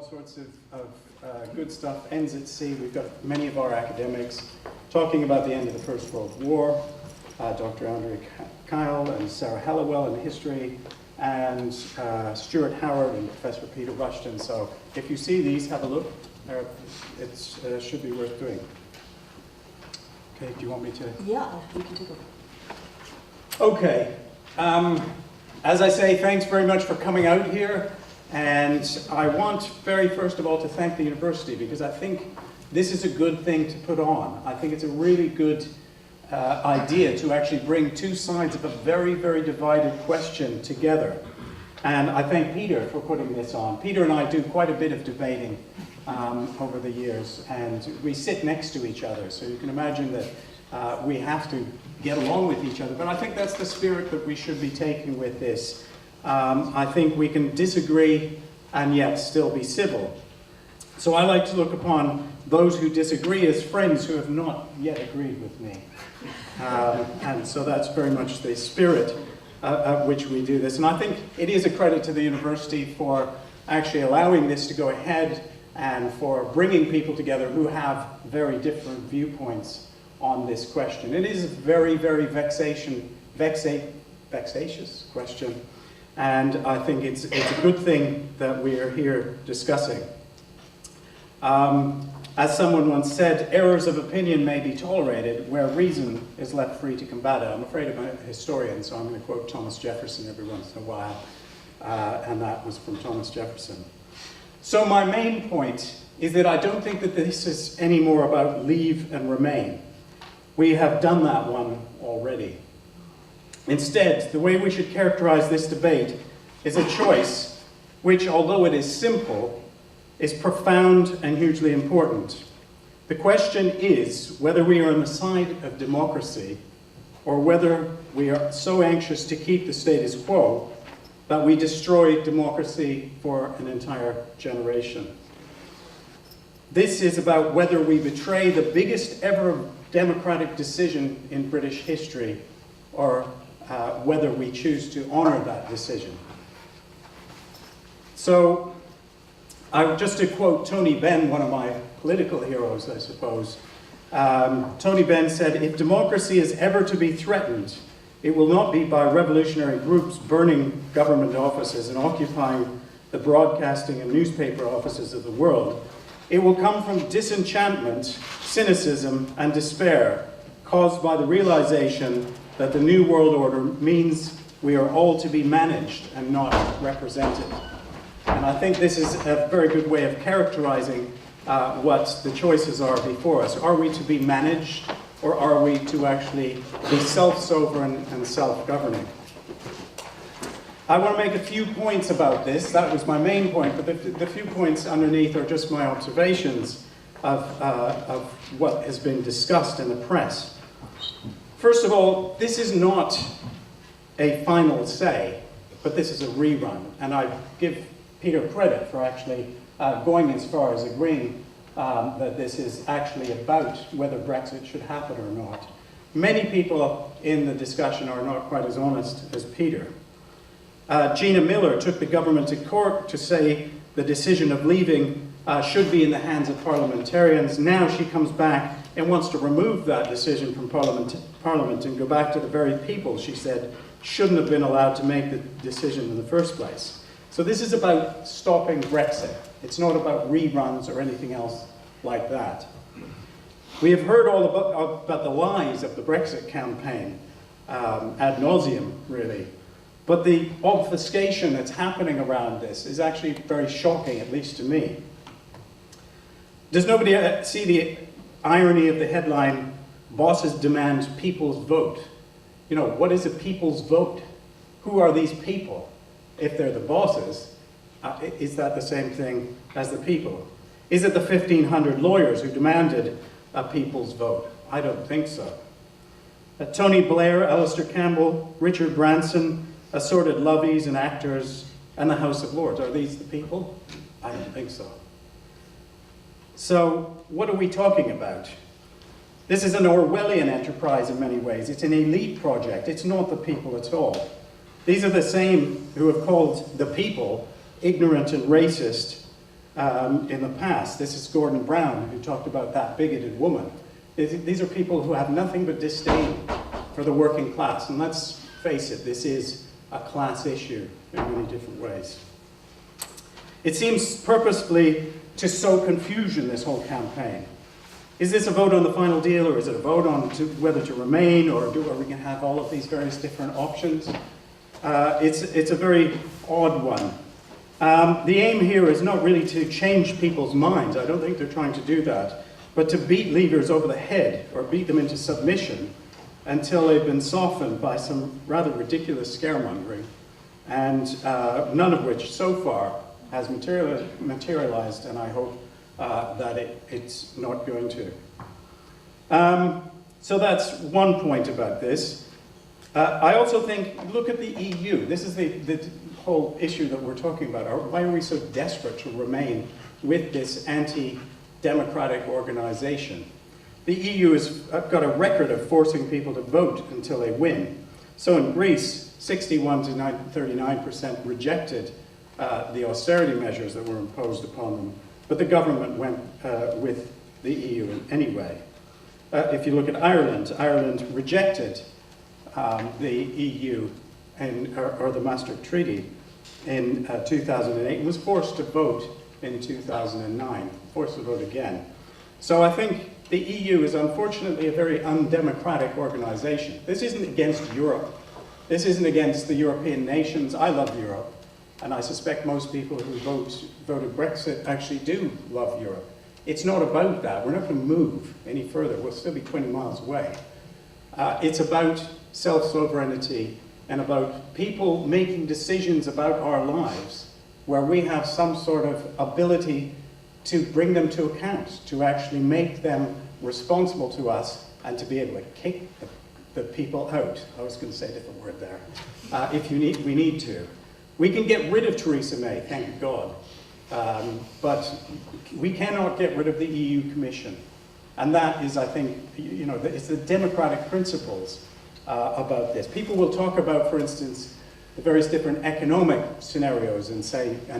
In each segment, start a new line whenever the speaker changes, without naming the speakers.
sorts of good stuff ends at sea. We've got many of our academics talking about the end of the First World War, Dr. Andrea Kyle and Sarah Hallowell in history, and Stuart Howard and Professor Peter Rushton. So if you see these, have a look. It should be worth doing. Okay, do you want me to?
Yeah, we can take over.
Okay. As I say, thanks very much for coming out here. And I want, very first of all, to thank the university, because I think this is a good thing to put on. I think it's a really good idea to actually bring two sides of a very, very divided question together. And I thank Peter for putting this on. Peter and I do quite a bit of debating over the years, and we sit next to each other. So you can imagine that we have to get along with each other. But I think that's the spirit that we should be taking with this. I think we can disagree and yet still be civil. So I like to look upon those who disagree as friends who have not yet agreed with me. And so that's very much the spirit at which we do this. And I think it is a credit to the university for actually allowing this to go ahead and for bringing people together who have very different viewpoints on this question. It is a very, very vexatious question. And I think it's a good thing that we are here discussing. As someone once said, errors of opinion may be tolerated where reason is left free to combat it. I'm afraid I'm a historian, so I'm going to quote Thomas Jefferson every once in a while. And that was from Thomas Jefferson. So my main point is that I don't think that this is any more about leave and remain. We have done that one already. Instead, the way we should characterize this debate is a choice which, although it is simple, is profound and hugely important. The question is whether we are on the side of democracy or whether we are so anxious to keep the status quo that we destroy democracy for an entire generation. This is about whether we betray the biggest ever democratic decision in British history or whether we choose to honor that decision. So, just to quote Tony Benn, one of my political heroes, I suppose, Tony Benn said, "If democracy is ever to be threatened, it will not be by revolutionary groups burning government offices and occupying the broadcasting and newspaper offices of the world. It will come from disenchantment, cynicism, and despair caused by the realization that the New World Order means we are all to be managed and not represented." And I think this is a very good way of characterizing what the choices are before us. Are we to be managed, or are we to actually be self-sovereign and self-governing? I want to make a few points about this. That was my main point, but the few points underneath are just my observations of what has been discussed in the press. First of all, this is not a final say, but this is a rerun. And I give Peter credit for actually going as far as agreeing that this is actually about whether Brexit should happen or not. Many people in the discussion are not quite as honest as Peter. Gina Miller took the government to court to say the decision of leaving should be in the hands of parliamentarians. Now she comes back and wants to remove that decision from Parliament and go back to the very people, she said, shouldn't have been allowed to make the decision in the first place. So this is about stopping Brexit. It's not about reruns or anything else like that. We have heard all about the lies of the Brexit campaign, ad nauseum, really. But the obfuscation that's happening around this is actually very shocking, at least to me. Does nobody see the irony of the headline, "Bosses demand people's vote"? You know, what is a people's vote? Who are these people? If they're the bosses, is that the same thing as the people? Is it the 1,500 lawyers who demanded a people's vote? I don't think so. Tony Blair, Alistair Campbell, Richard Branson, assorted lovies and actors, and the House of Lords. Are these the people? I don't think so. So, what are we talking about? This is an Orwellian enterprise in many ways. It's an elite project. It's not the people at all. These are the same who have called the people ignorant and racist, in the past. This is Gordon Brown, who talked about that bigoted woman. These are people who have nothing but disdain for the working class. And let's face it, this is a class issue in many different ways. It seems purposefully to sow confusion, this whole campaign. Is this a vote on the final deal, or is it a vote on whether to remain, or are we going to have all of these various different options? It's a very odd one. The aim here is not really to change people's minds. I don't think they're trying to do that, but to beat leaders over the head or beat them into submission until they've been softened by some rather ridiculous scaremongering, and none of which so far has materialized, and I hope that it's not going to. So that's one point about this. I also think, look at the EU. This is the whole issue that we're talking about. Why are we so desperate to remain with this anti-democratic organization? The EU has got a record of forcing people to vote until they win. So in Greece, 61 to 39% rejected the austerity measures that were imposed upon them, but the government went with the EU anyway. If you look at Ireland, Ireland rejected the EU or the Maastricht Treaty in 2008 and was forced to vote in 2009, forced to vote again. So I think the EU is unfortunately a very undemocratic organization. This isn't against Europe. This isn't against the European nations. I love Europe, and I suspect most people who voted Brexit actually do love Europe. It's not about that. We're not going to move any further. We'll still be 20 miles away. It's about self-sovereignty and about people making decisions about our lives where we have some sort of ability to bring them to account, to actually make them responsible to us, and to be able to kick the people out. I was going to say a different word there. If we need to. We can get rid of Theresa May, thank God. But we cannot get rid of the EU Commission. And that is, I think, it's the democratic principles about this. People will talk about, for instance, the various different economic scenarios and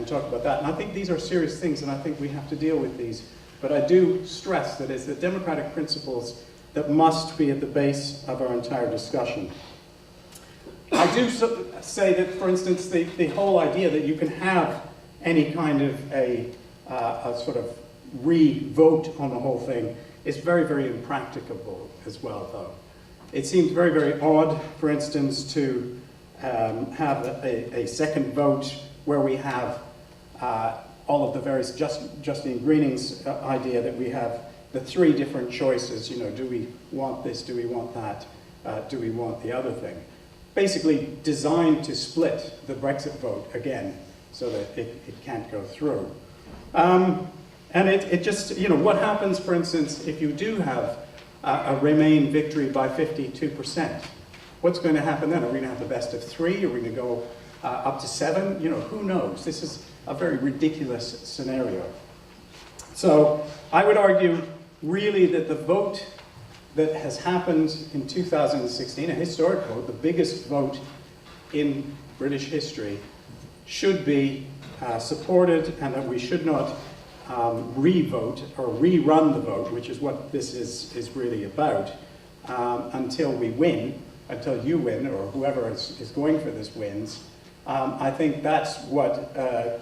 talk about that. And I think these are serious things, and I think we have to deal with these. But I do stress that it's the democratic principles that must be at the base of our entire discussion. I do say that, for instance, the whole idea that you can have any kind of a sort of re-vote on the whole thing is very, very impracticable as well, though. It seems very, very odd, for instance, to have a second vote where we have all of the various Justine Greening's idea that we have the three different choices. Do we want this? Do we want that? Do we want the other thing? Basically designed to split the Brexit vote again so that it can't go through. And it just, what happens, for instance, if you do have a Remain victory by 52%? What's going to happen then? Are we going to have the best of three? Are we going to go up to 7? Who knows? This is a very ridiculous scenario. So I would argue really that the vote that has happened in 2016, a historic vote, the biggest vote in British history, should be supported, and that we should not re-vote or rerun the vote, which is what this is really about, until we win, until you win, or whoever is going for this wins. I think that's what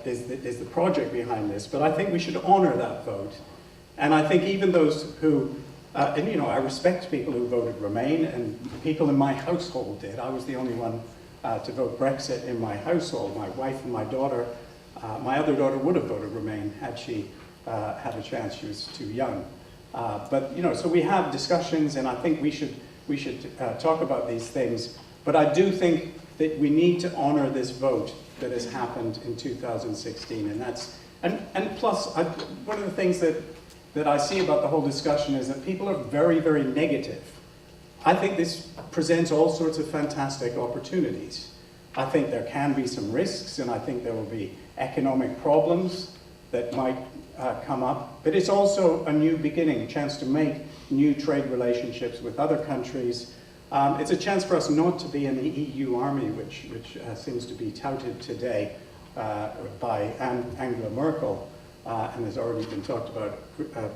is the project behind this, but I think we should honor that vote. And I think even those who, I respect people who voted Remain, and people in my household did. I was the only one to vote Brexit in my household. My wife and my daughter, my other daughter would have voted Remain had she had a chance. She was too young. But so we have discussions, and I think we should talk about these things. But I do think that we need to honor this vote that has happened in 2016, and plus one of the things that I see about the whole discussion is that people are very, very negative. I think this presents all sorts of fantastic opportunities. I think there can be some risks, and I think there will be economic problems that might come up, but it's also a new beginning, a chance to make new trade relationships with other countries. It's a chance for us not to be in the EU army, which seems to be touted today by Angela Merkel. and has already been talked about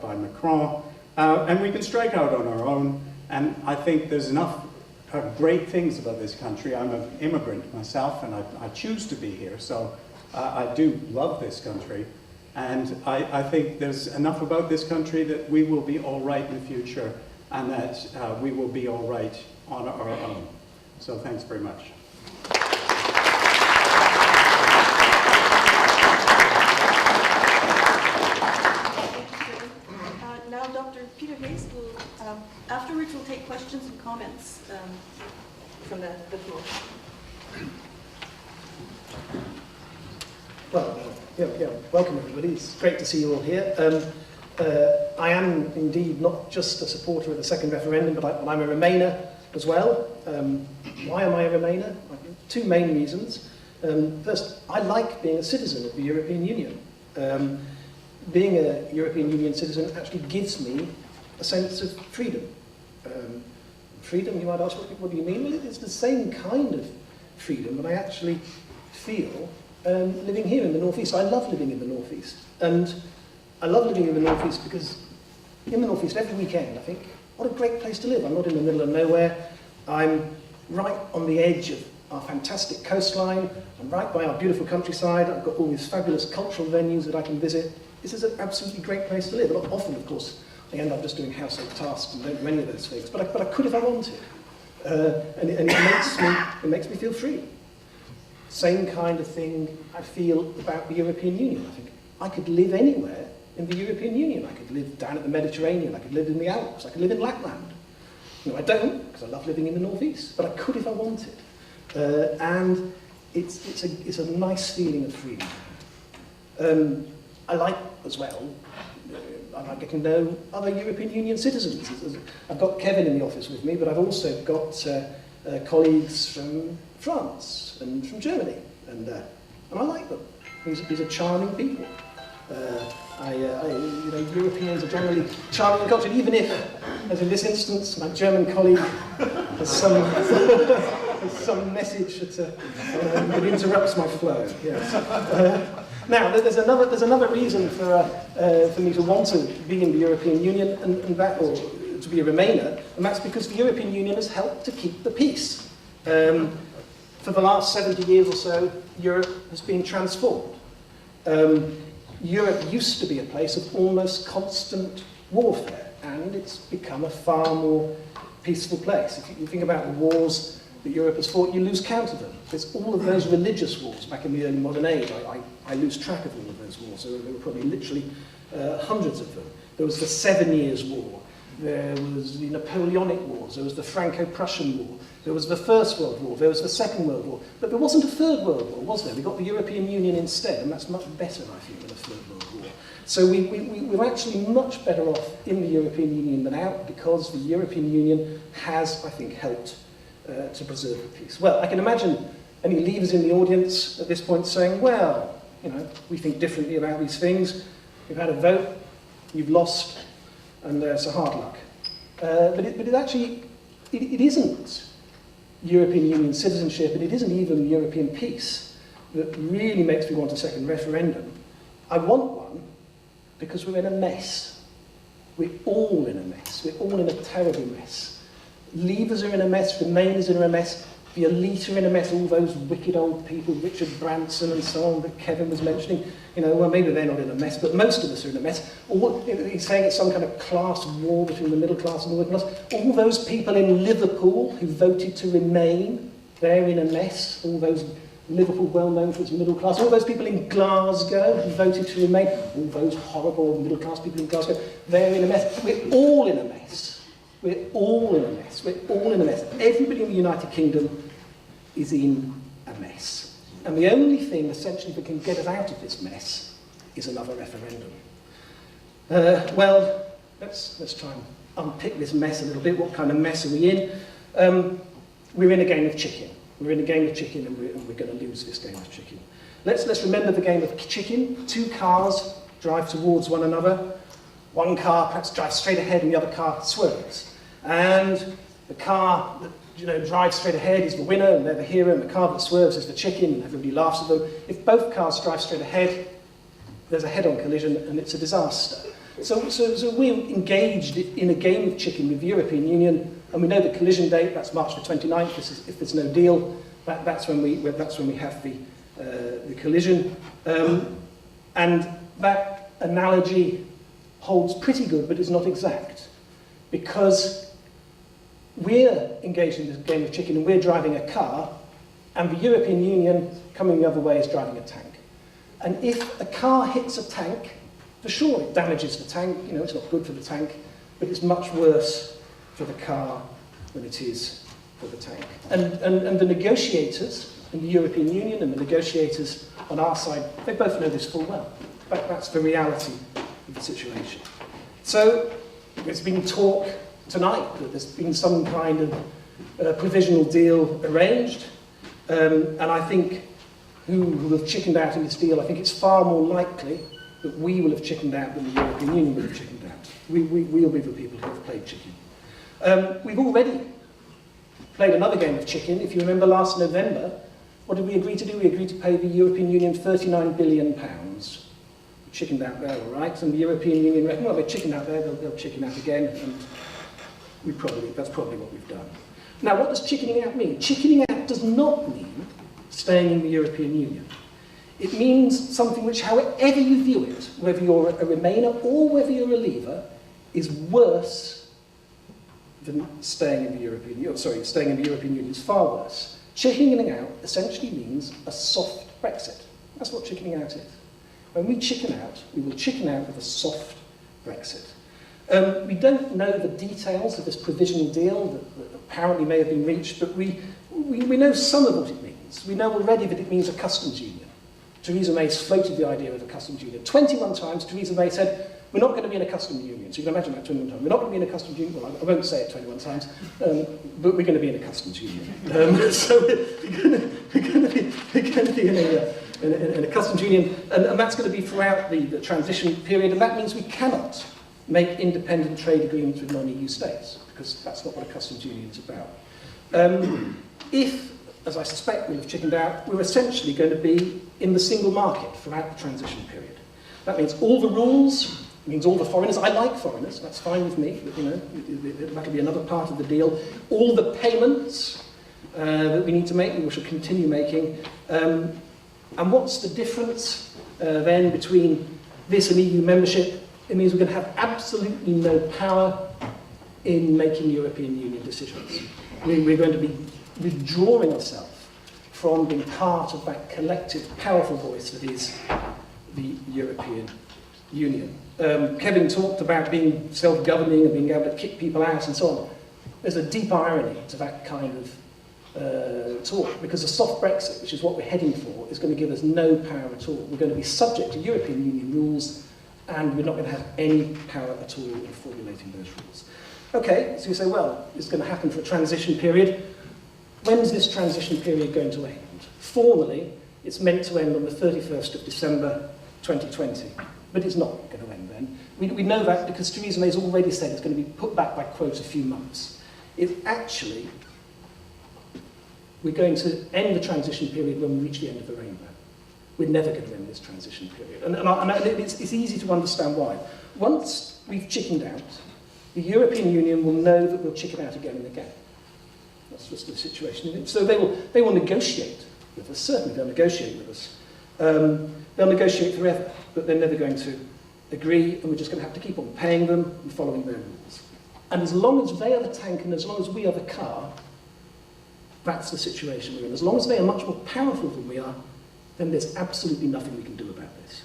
by Macron. And we can strike out on our own, and I think there's enough great things about this country. I'm an immigrant myself, and I choose to be here, so I do love this country. And I think there's enough about this country that we will be all right in the future, and that we will be all right on our own. So thanks very much.
Now Dr. Peter Hayes will, afterwards we'll take questions and comments from the floor.
Well, welcome everybody. It's great to see you all here. I am indeed not just a supporter of the second referendum, but I'm a Remainer as well. Why am I a Remainer? Two main reasons. First, I like being a citizen of the European Union. Being a European Union citizen actually gives me a sense of freedom. Freedom, you might ask, what do you mean? Well, it's the same kind of freedom that I actually feel living here in the Northeast. I love living in the Northeast. And I love living in the Northeast because in the Northeast every weekend I think, what a great place to live. I'm not in the middle of nowhere. I'm right on the edge of our fantastic coastline. I'm right by our beautiful countryside. I've got all these fabulous cultural venues that I can visit. This is an absolutely great place to live. Often, of course, I end up just doing household tasks and don't do any of those things. But I could if I wanted. And it makes me feel free. Same kind of thing I feel about the European Union. I think I could live anywhere in the European Union. I could live down at the Mediterranean. I could live in the Alps. I could live in Lapland. No, I don't, because I love living in the Northeast. But I could if I wanted. And it's a nice feeling of freedom. I like, as well, I like getting to know other European Union citizens. I've got Kevin in the office with me, but I've also got colleagues from France and from Germany, and I like them. These are charming people. Europeans are generally charming and cultured, even if, as in this instance, my German colleague has some message that interrupts my flow. Yes. Now, there's another reason for me to want to be in the European Union, or to be a Remainer, and that's because the European Union has helped to keep the peace. For the last 70 years or so, Europe has been transformed. Europe used to be a place of almost constant warfare, and it's become a far more peaceful place. If you think about the wars that Europe has fought, you lose count of them. There's all of those religious wars back in the early modern age. I lose track of all of those wars, so there were probably literally hundreds of them. There was the 7 Years' War, there was the Napoleonic Wars, there was the Franco-Prussian War, there was the First World War, there was the Second World War, but there wasn't a Third World War, was there? We got the European Union instead, and that's much better, I think, than a Third World War. So we're actually much better off in the European Union than out, because the European Union has, I think, helped to preserve the peace. Well, I can imagine any leavers in the audience at this point saying, well, we think differently about these things. You've had a vote, you've lost, and so hard luck. But it actually isn't European Union citizenship, and it isn't even European peace that really makes me want a second referendum. I want one because we're in a mess. We're all in a mess. We're all in a terrible mess. Leavers are in a mess, Remainers are in a mess, the elite are in a mess, all those wicked old people, Richard Branson and so on that Kevin was mentioning. Well, maybe they're not in a mess, but most of us are in a mess. He's saying it's some kind of class war between the middle class and the working class. All those people in Liverpool who voted to remain, they're in a mess. All those Liverpool, well known for its middle class. All those people in Glasgow who voted to remain, all those horrible middle class people in Glasgow, they're in a mess. We're all in a mess. We're all in a mess. We're all in a mess. Everybody in the United Kingdom is in a mess. And the only thing, essentially, that can get us out of this mess is another referendum. Well, let's try and unpick this mess a little bit. What kind of mess are we in? We're in a game of chicken. We're in a game of chicken, and we're going to lose this game of chicken. Let's remember the game of chicken. Two cars drive towards one another. One car perhaps drives straight ahead, and the other car swerves. And the car that drives straight ahead is the winner, and they're the hero, and the car that swerves is the chicken, and everybody laughs at them. If both cars drive straight ahead, there's a head-on collision and it's a disaster. So we're engaged in a game of chicken with the European Union, and we know the collision date, that's March the 29th, if there's no deal, that's when we have the collision. And that analogy holds pretty good, but it's not exact, because we're engaged in this game of chicken and we're driving a car, and the European Union, coming the other way, is driving a tank. And if a car hits a tank, for sure it damages the tank, you know, it's not good for the tank, but it's much worse for the car than it is for the tank. And the negotiators in the European Union and the negotiators on our side, they both know this full well. That's the reality of the situation. So there's been talk tonight that there's been some kind of provisional deal arranged, and I think who will have chickened out in this deal, I think it's far more likely that we will have chickened out than the European Union will have chickened out. We'll be the people who have played chicken. We've already played another game of chicken. If you remember last November, what did we agree to do? We agreed to pay the European Union £39 billion. We chickened out there, all right? And the European Union reckoned, well, they're chickened out there, they'll chicken out again, and that's probably what we've done. Now, what does chickening out mean? Chickening out does not mean staying in the European Union. It means something which, however you view it, whether you're a Remainer or whether you're a Leaver, is worse than staying in the European Union. Sorry, staying in the European Union is far worse. Chickening out essentially means a soft Brexit. That's what chickening out is. When we chicken out, we will chicken out with a soft Brexit. We don't know the details of this provisional deal that apparently may have been reached, but we know some of what it means. We know already that it means a customs union. Theresa May's floated the idea of a customs union. 21 times Theresa May said, we're not going to be in a customs union. So you can imagine that 21 times. We're not going to be in a customs union. Well, I won't say it 21 times, but we're going to be in a customs union. So we're going to be in a customs union, and that's going to be throughout the transition period, and that means we cannot make independent trade agreements with non-EU states, because that's not what a customs union is about. If, as I suspect we'll have chickened out, we're essentially going to be in the single market throughout the transition period. That means all the rules, it means all the foreigners. I like foreigners, that's fine with me, but, you know, that'll be another part of the deal. All the payments that we need to make, we shall continue making. And what's the difference then between this and EU membership? It means we're going to have absolutely no power in making European Union decisions. We're going to be withdrawing ourselves from being part of that collective, powerful voice that is the European Union. Kevin talked about being self-governing and being able to kick people out and so on. There's a deep irony to that kind of talk, because a soft Brexit, which is what we're heading for, is going to give us no power at all. We're going to be subject to European Union rules, and we're not going to have any power at all in formulating those rules. Okay, so you say, well, it's going to happen for a transition period. When's this transition period going to end? Formally, it's meant to end on the 31st of December 2020, but it's not going to end then. We know that because Theresa May's already said it's going to be put back by, quote, a few months. It's actually, we're going to end the transition period when we reach the end of the rainbow. We're never going to end this transition period. And it's easy to understand why. Once we've chickened out, the European Union will know that we'll chicken out again and again. That's just the situation. So they will negotiate with us. Certainly they'll negotiate with us. They'll negotiate forever, but they're never going to agree, and we're just going to have to keep on paying them and following their rules. And as long as they are the tank and as long as we are the car, that's the situation we're in. As long as they are much more powerful than we are, then there's absolutely nothing we can do about this.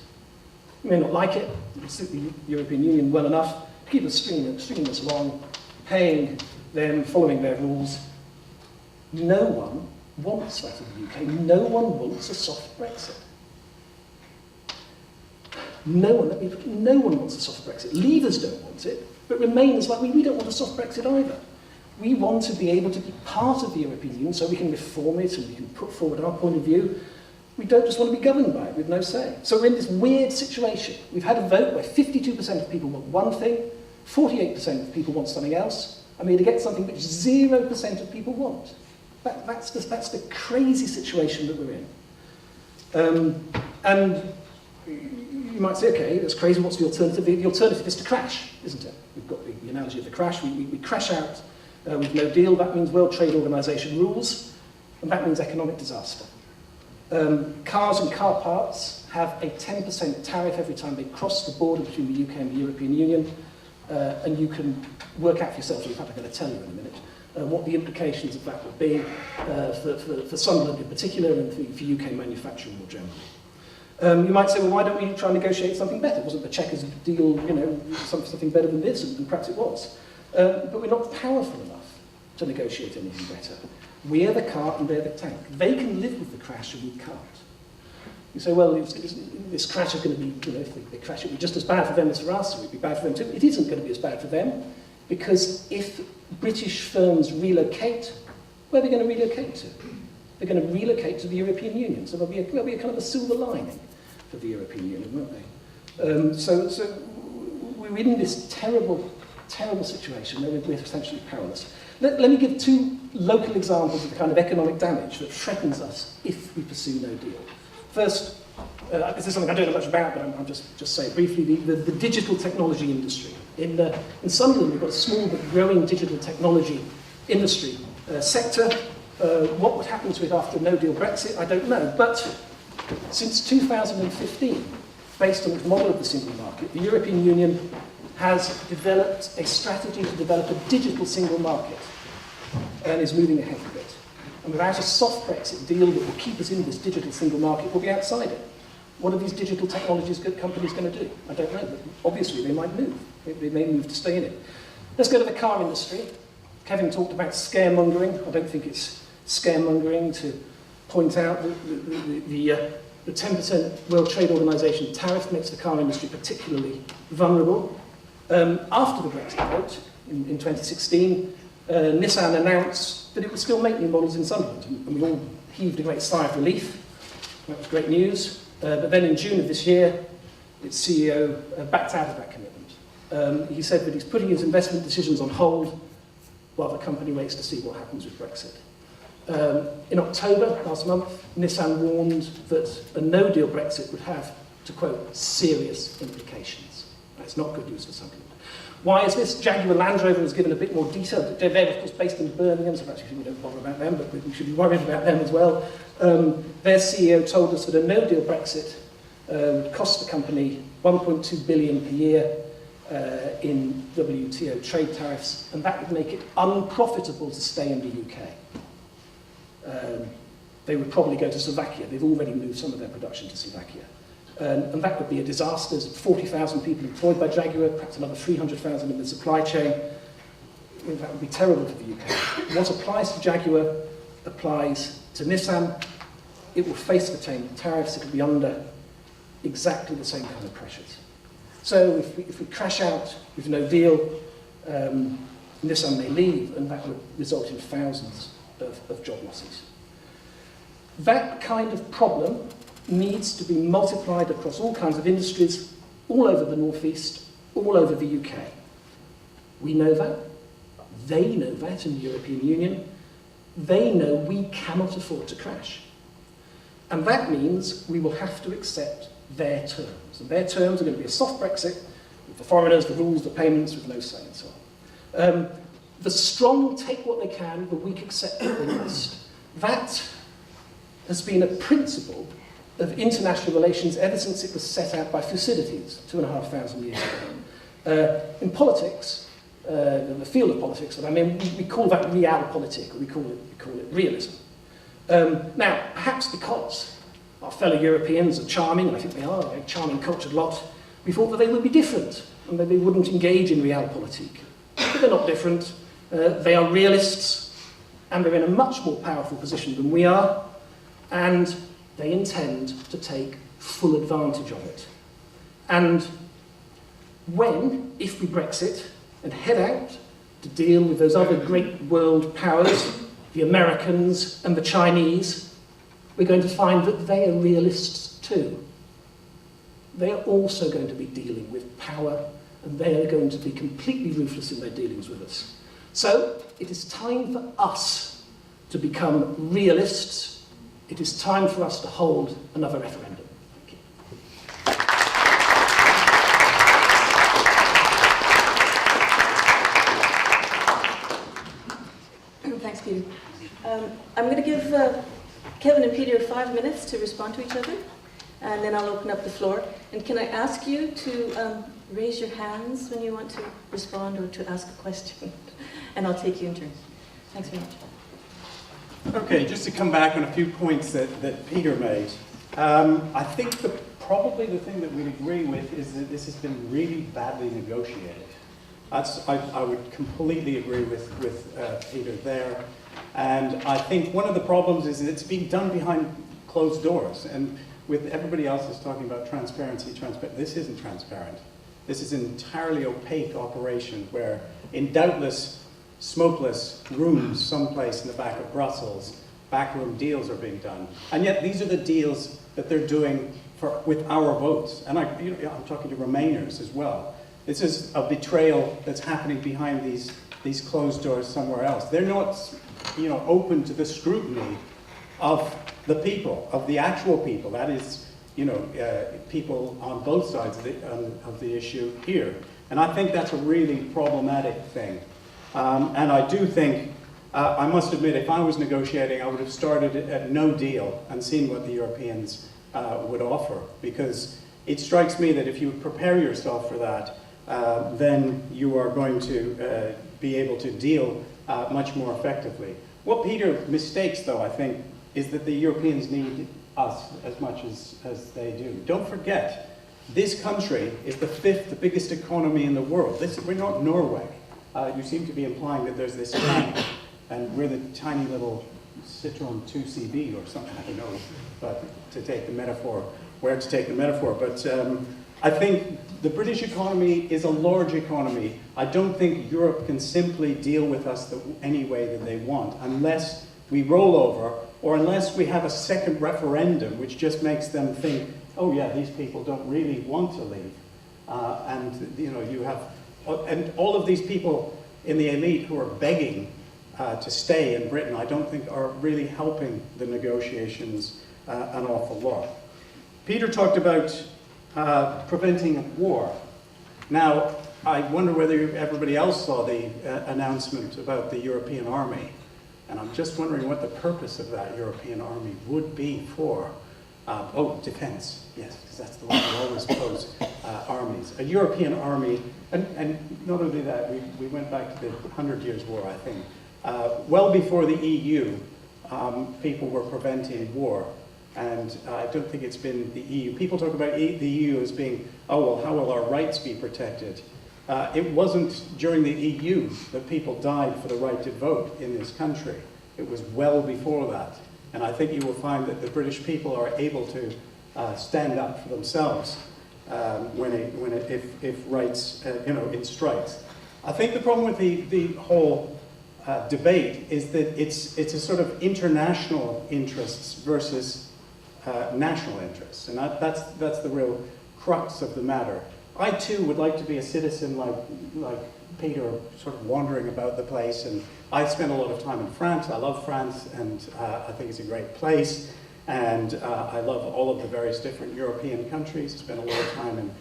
We may not like it, it will suit the European Union well enough to keep us stringing us along, paying them, following their rules. No one wants that in the UK. No one wants a soft Brexit. No one wants a soft Brexit. Leavers don't want it, but Remainers like we don't want a soft Brexit either. We want to be able to be part of the European Union so we can reform it and we can put forward our point of view. We don't just want to be governed by it with no say. So we're in this weird situation. We've had a vote where 52% of people want one thing, 48% of people want something else, and we're to get something which 0% of people want. That's the crazy situation that we're in. And you you might say, okay, that's crazy, what's the alternative? The alternative is to crash, isn't it? We've got the analogy of the crash. We crash out with no deal. That means World Trade Organization rules, and that means economic disaster. Cars and car parts have a 10% tariff every time they cross the border between the UK and the European Union, and you can work out for yourself, in fact I'm going to tell you in a minute, what the implications of that would be for Sunderland in particular and for UK manufacturing more generally. You might say, well, why don't we try and negotiate something better? Wasn't the Chequers deal, something better than this? And perhaps it was. But we're not powerful enough to negotiate anything better. We're the cart and they're the tank. They can live with the crash and we can't. You say, well, this crash is going to be, if they crash, it would be just as bad for them as for us, it would be bad for them too. It isn't going to be as bad for them, because if British firms relocate, where are they going to relocate to? They're going to relocate to the European Union, so there'll be a kind of a silver lining for the European Union, won't they? So we're in this terrible, terrible situation where we're essentially powerless. Let me give two local examples of the kind of economic damage that threatens us if we pursue no deal. First, this is something I don't know much about, but I'll just say it briefly, the digital technology industry. In Sunderland, we've got a small but growing digital technology industry sector. What would happen to it after no-deal Brexit, I don't know. But since 2015, based on its model of the single market, the European Union has developed a strategy to develop a digital single market and is moving ahead with it. And without a soft Brexit deal that will keep us in this digital single market, we'll be outside it. What are these digital technologies companies going to do? I don't know, but obviously they might move. They may move to stay in it. Let's go to the car industry. Kevin talked about scaremongering. I don't think it's scaremongering to point out that the 10% World Trade Organization tariff makes the car industry particularly vulnerable. After the Brexit vote in 2016, Nissan announced that it would still make new models in Sunderland, and we all heaved a great sigh of relief. That was great news. But then in June of this year, its CEO backed out of that commitment. He said that he's putting his investment decisions on hold while the company waits to see what happens with Brexit. In October last month, Nissan warned that a no-deal Brexit would have, to quote, serious implications. That's not good news for Sunderland. Why is this? Jaguar Land Rover was given a bit more detail. They're, of course, based in Birmingham, so actually we don't bother about them, but we should be worried about them as well. Their CEO told us that a no-deal Brexit would cost the company $1.2 billion per year in WTO trade tariffs, and that would make it unprofitable to stay in the UK. They would probably go to Slovakia. They've already moved some of their production to Slovakia. And that would be a disaster. There's 40,000 people employed by Jaguar, perhaps another 300,000 in the supply chain. That would be terrible for the UK. What applies to Jaguar applies to Nissan. It will face the same tariffs. It will be under exactly the same kind of pressures. So if we crash out with no deal, Nissan may leave, and that would result in thousands of job losses. That kind of problem needs to be multiplied across all kinds of industries, all over the Northeast, all over the UK. We know that. They know that in the European Union. They know we cannot afford to crash. And that means we will have to accept their terms. And their terms are going to be a soft Brexit, with the foreigners, the rules, the payments, with no say and so on. The strong take what they can, the weak accept what they must. That has been a principle of international relations ever since it was set out by Thucydides 2,500 years ago. In politics, the field of politics, I mean, we call that realpolitik, or we call it realism. Now, perhaps because our fellow Europeans are charming, and I think they are, a charming cultured lot, we thought that they would be different, and that they wouldn't engage in realpolitik. But they're not different. They are realists, and they're in a much more powerful position than we are, and they intend to take full advantage of it. And when, if we Brexit, and head out to deal with those other great world powers, the Americans and the Chinese, we're going to find that they are realists too. They are also going to be dealing with power, and they are going to be completely ruthless in their dealings with us. So, it is time for us to become realists. It is time for us to hold another referendum. Thank you.
Peter 5 minutes to respond to each other, and then I'll open up the floor. And can I ask you to raise your hands when you want to respond or to ask a question? And I'll take you in turn. Thanks very much.
Okay, just to come back on a few points that Peter made. I think probably the thing that we'd agree with is that this has been really badly negotiated. I would completely agree with Peter there. And I think one of the problems is that it's being done behind closed doors. And with everybody else is talking about transparency, this isn't transparent. This is an entirely opaque operation where in doubtless smokeless rooms someplace in the back of Brussels, backroom deals are being done. And yet these are the deals that they're doing with our votes. And I'm talking to Remainers as well. This is a betrayal that's happening behind these closed doors somewhere else. They're not, open to the scrutiny of the people, of the actual people. That is, people on both sides of the issue here. And I think that's a really problematic thing. And I do think, I must admit, if I was negotiating, I would have started at no deal and seen what the Europeans would offer. Because it strikes me that if you prepare yourself for that, then you are going to be able to deal much more effectively. What Peter mistakes, though, I think, is that the Europeans need us as much as they do. Don't forget, this country is the 5th biggest economy in the world. We're not Norway. You seem to be implying that there's this tank, and we're the tiny little Citroen 2CV or something, I don't know, but to take the metaphor, where to take the metaphor. But I think the British economy is a large economy. I don't think Europe can simply deal with us any way that they want, unless we roll over, or unless we have a second referendum, which just makes them think, oh yeah, these people don't really want to leave. You have, and all of these people in the elite who are begging to stay in Britain, I don't think are really helping the negotiations an awful lot. Peter talked about preventing war. Now, I wonder whether everybody else saw the announcement about the European army. And I'm just wondering what the purpose of that European army would be for. Defense, yes, because that's the one we always pose armies. A European army, and not only that, we went back to the 100 Years' War, I think. Well before the EU, people were preventing war. And I don't think it's been the EU. People talk about the EU as being, oh, well, how will our rights be protected? It wasn't during the EU that people died for the right to vote in this country. It was well before that. And I think you will find that the British people are able to stand up for themselves if rights, it strikes. I think the problem with the whole debate is that it's a sort of international interests versus national interests, and that's the real crux of the matter. I too would like to be a citizen like Peter, sort of wandering about the place, and I spent a lot of time in France. I love France, and I think it's a great place, and I love all of the various different European countries. I spent a lot of time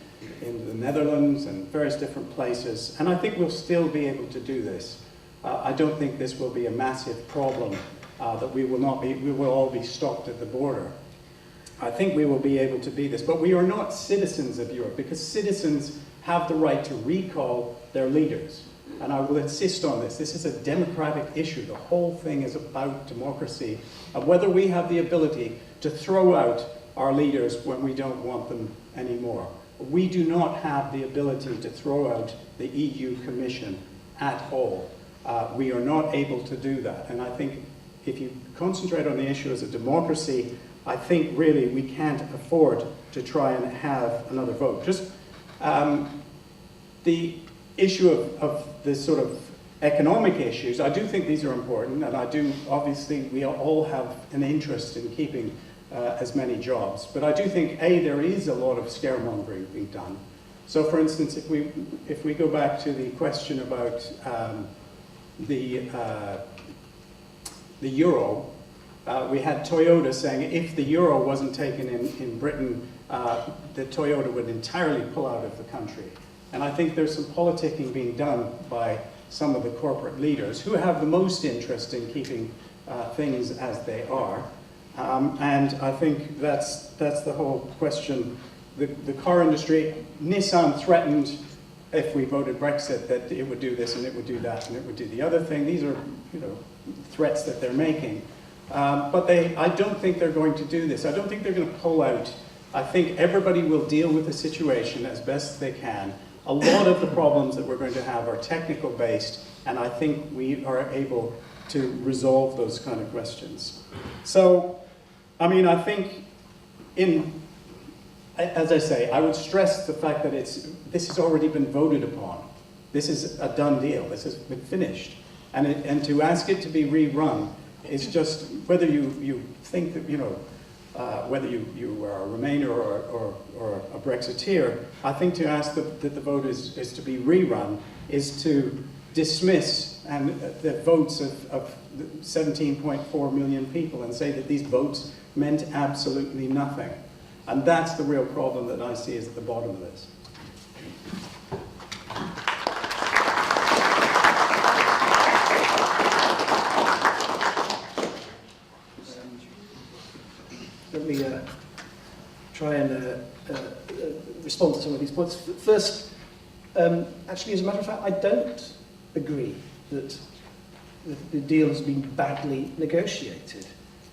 in the Netherlands and various different places, and I think we'll still be able to do this. I don't think this will be a massive problem, that we will all be stopped at the border. I think we will be able to be this, but we are not citizens of Europe, because citizens have the right to recall their leaders. And I will insist on this. This is a democratic issue. The whole thing is about democracy, and whether we have the ability to throw out our leaders when we don't want them anymore. We do not have the ability to throw out the EU Commission at all. We are not able to do that. And I think if you concentrate on the issue as a democracy, I think really we can't afford to try and have another vote. Just the issue of this sort of economic issues, I do think these are important, and I do, obviously, we all have an interest in keeping as many jobs. But I do think, there is a lot of scaremongering being done. So for instance, if we go back to the question about the euro, we had Toyota saying if the euro wasn't taken in Britain, that Toyota would entirely pull out of the country. And I think there's some politicking being done by some of the corporate leaders who have the most interest in keeping things as they are. And I think that's the whole question. The car industry, Nissan threatened if we voted Brexit that it would do this and it would do that and it would do the other thing. These are, threats that they're making. But I don't think they're going to do this. I don't think they're going to pull out. I think everybody will deal with the situation as best they can. A lot of the problems that we're going to have are technical based, and I think we are able to resolve those kind of questions. So, I mean, I think as I say, I would stress the fact that this has already been voted upon. This is a done deal. This has been finished. And to ask it to be rerun is just, whether you think that, whether you are a Remainer or a Brexiteer, I think to ask that the vote is to be rerun is to dismiss the votes of 17.4 million people and say that these votes meant absolutely nothing. And that's the real problem that I see is at the bottom of this.
Let me try and respond to some of these points. First, actually, as a matter of fact, I don't agree that the deal has been badly negotiated.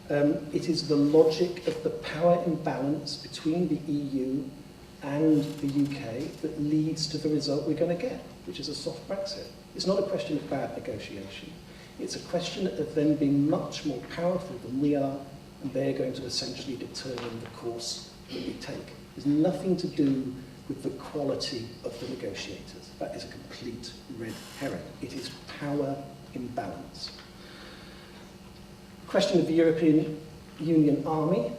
It is the logic of the power imbalance between the EU and the UK that leads to the result we're going to get, which is a soft Brexit. It's not a question of bad negotiation. It's a question of them being much more powerful than we are, and they're going to essentially determine the course that we take. There's nothing to do with the quality of the negotiators. That is a complete red herring. It is power imbalance. Question of the European Union Army.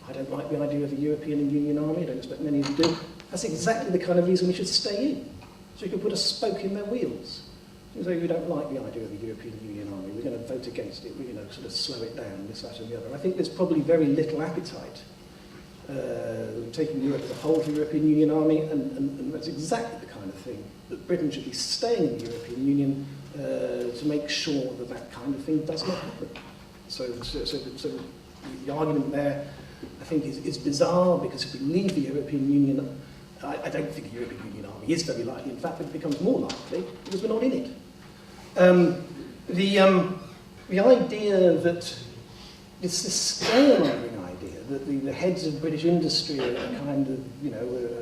I don't like the idea of a European Union Army. I don't expect many of you do. That's exactly the kind of reason we should stay in. So you can put a spoke in their wheels. So we don't like the idea of a European Union Army. We're going to vote against it. We're going to sort of slow it down, this, that and the other. I think there's probably very little appetite taking Europe as a whole to the European Union Army, and that's exactly the kind of thing that Britain should be staying in the European Union to make sure that that kind of thing does not happen. So the argument there, I think, is bizarre, because if we leave the European Union, I don't think the European Union Army is very likely. In fact, it becomes more likely because we're not in it. The idea that it's this scaremongering idea that the heads of British industry are kind of,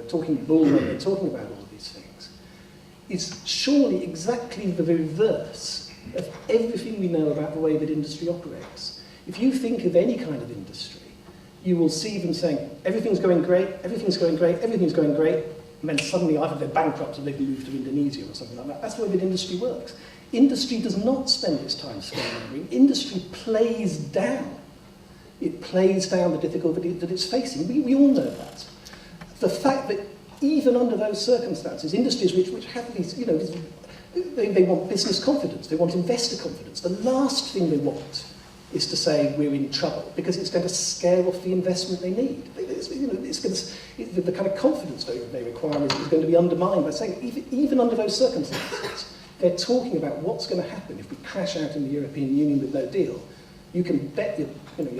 talking bull when they're talking about all of these things, is surely exactly the reverse of everything we know about the way that industry operates. If you think of any kind of industry, you will see them saying, everything's going great, everything's going great, everything's going great, and then suddenly either they're bankrupt or they've moved to Indonesia or something like that. That's the way that industry works. Industry does not spend its time scaremongering. Industry plays down. It plays down the difficulty that it's facing. We all know that. The fact that even under those circumstances, industries which have these, they want business confidence, they want investor confidence. The last thing they want is to say we're in trouble, because it's going to scare off the investment they need. The kind of confidence they require is going to be undermined by saying, even under those circumstances, they're talking about what's going to happen if we crash out in the European Union with no deal. You can bet your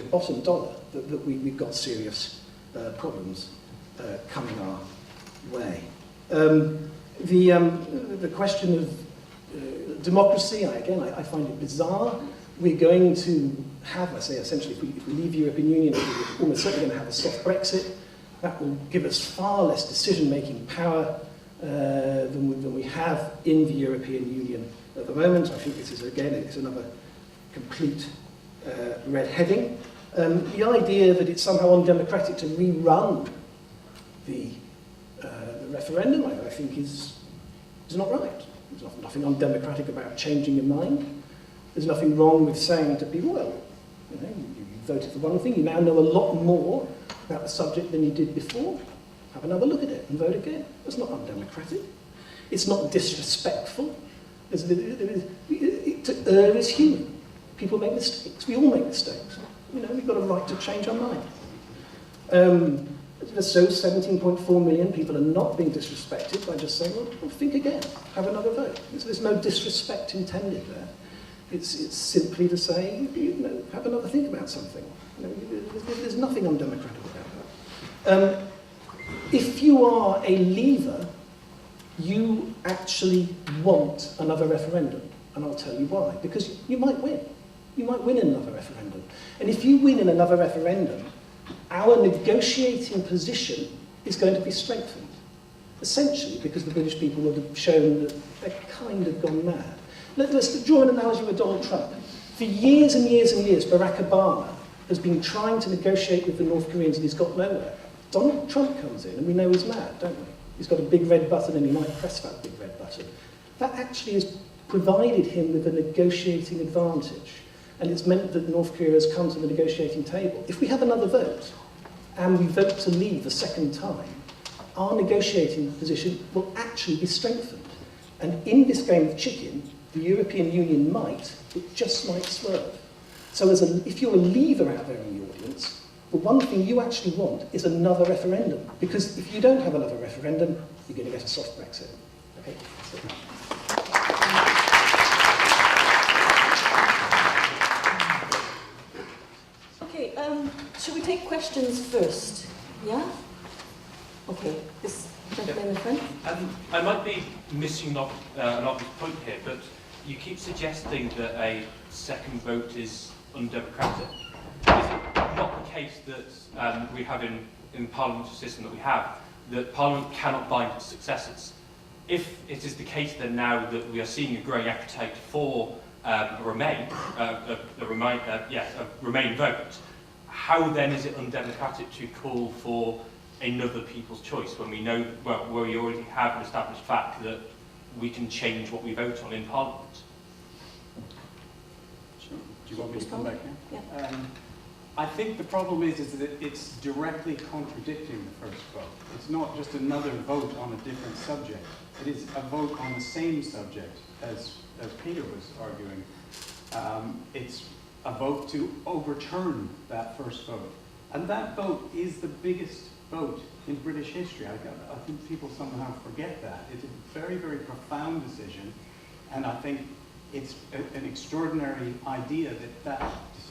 bottom dollar that we've got serious problems coming our way. The question of democracy, I find it bizarre. We're going to have, I say essentially, if we leave the European Union, we're almost certainly going to have a soft Brexit. That will give us far less decision-making power than we have in the European Union at the moment. I think this is, again, it's another complete red herring. The idea that it's somehow undemocratic to rerun the referendum, I think is not right. There's nothing undemocratic about changing your mind. There's nothing wrong with saying to people, well, you voted for one thing, you now know a lot more about the subject than you did before. Have another look at it and vote again. That's not undemocratic. It's not disrespectful. To err is human. People make mistakes. We all make mistakes. We've got a right to change our mind. So 17.4 million people are not being disrespected by just saying, well, think again, have another vote. There's no disrespect intended there. It's simply to say, have another think about something. There's nothing undemocratic about that. If you are a leaver, you actually want another referendum. And I'll tell you why. Because you might win. You might win in another referendum. And if you win in another referendum, our negotiating position is going to be strengthened. Essentially, because the British people would have shown that they're kind of gone mad. Let's draw an analogy with Donald Trump. For years and years and years, Barack Obama has been trying to negotiate with the North Koreans and he's got nowhere. Donald Trump comes in and we know he's mad, don't we? He's got a big red button and he might press that big red button. That actually has provided him with a negotiating advantage. And it's meant that North Korea has come to the negotiating table. If we have another vote and we vote to leave a second time, our negotiating position will actually be strengthened. And in this game of chicken, the European Union it just might swerve. So if you're a leaver out there in the audience, the one thing you actually want is another referendum. Because if you don't have another referendum, you're going to get a soft Brexit. Okay?
Okay, should we take questions first? Yeah? Okay, this gentleman in the front.
I might be missing an obvious point here, but you keep suggesting that a second vote is undemocratic. Is it not the case that we have in the parliamentary system that we have, that Parliament cannot bind its successors? If it is the case then now that we are seeing a growing appetite for a Remain vote, how then is it undemocratic to call for another people's choice when we know, well, we already have an established fact that we can change what we vote on in Parliament?
Sure. Do you want me to come back now?
Yeah.
I think the problem is that it's directly contradicting the first vote. It's not just another vote on a different subject. It is a vote on the same subject as Peter was arguing. It's a vote to overturn that first vote. And that vote is the biggest vote in British history. I think people somehow forget that. It's a very, very profound decision. And I think it's an extraordinary idea that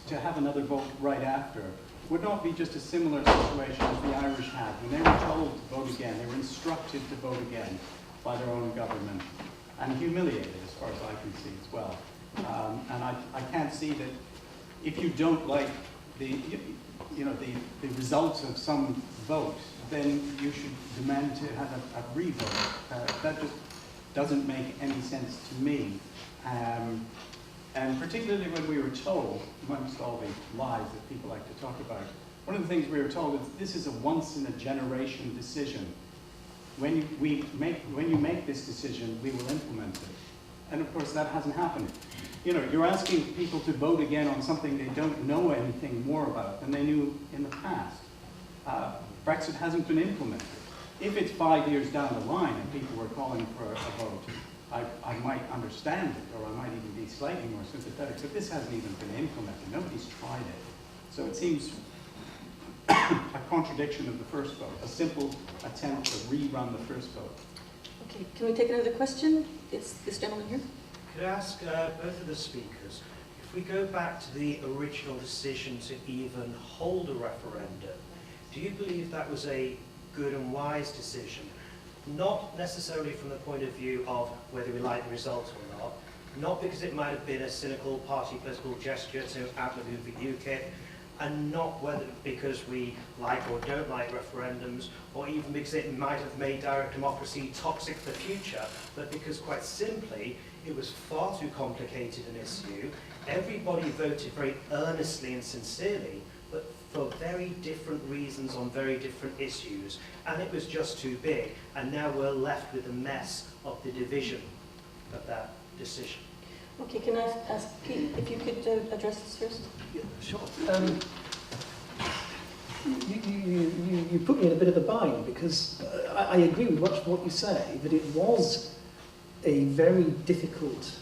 to have another vote right after would not be just a similar situation as the Irish had. When they were told to vote again, they were instructed to vote again by their own government and humiliated, as far as I can see as well. And I can't see that if you don't like the results of some vote, then you should demand to have a re-vote. That just doesn't make any sense to me. And particularly when we were told, amongst all the lies that people like to talk about, one of the things we were told is this is a once-in-a-generation decision. When you make this decision, we will implement it. And of course, that hasn't happened. You know, you're asking people to vote again on something they don't know anything more about than they knew in the past. Brexit hasn't been implemented. If it's 5 years down the line and people were calling for a vote, I might understand it, or I might even be slightly more sympathetic, but this hasn't even been implemented. Nobody's tried it. So it seems a contradiction of the first vote, a simple attempt to rerun the first vote.
Okay, can we take another question? It's this gentleman here.
Could I ask both of the speakers, if we go back to the original decision to even hold a referendum, do you believe that was a good and wise decision? Not necessarily from the point of view of whether we like the result or not because it might have been a cynical party political gesture to outmaneuver UKIP, and not whether because we like or don't like referendums, or even because it might have made direct democracy toxic for the future, but because quite simply it was far too complicated an issue. Everybody voted very earnestly and sincerely, but for very different reasons on very different issues, and it was just too big, and now we're left with the mess of the division of that decision.
Okay, can I ask Pete if you could address this first?
Yeah, sure. You put me in a bit of a bind because I agree with much of what you say, that it was a very difficult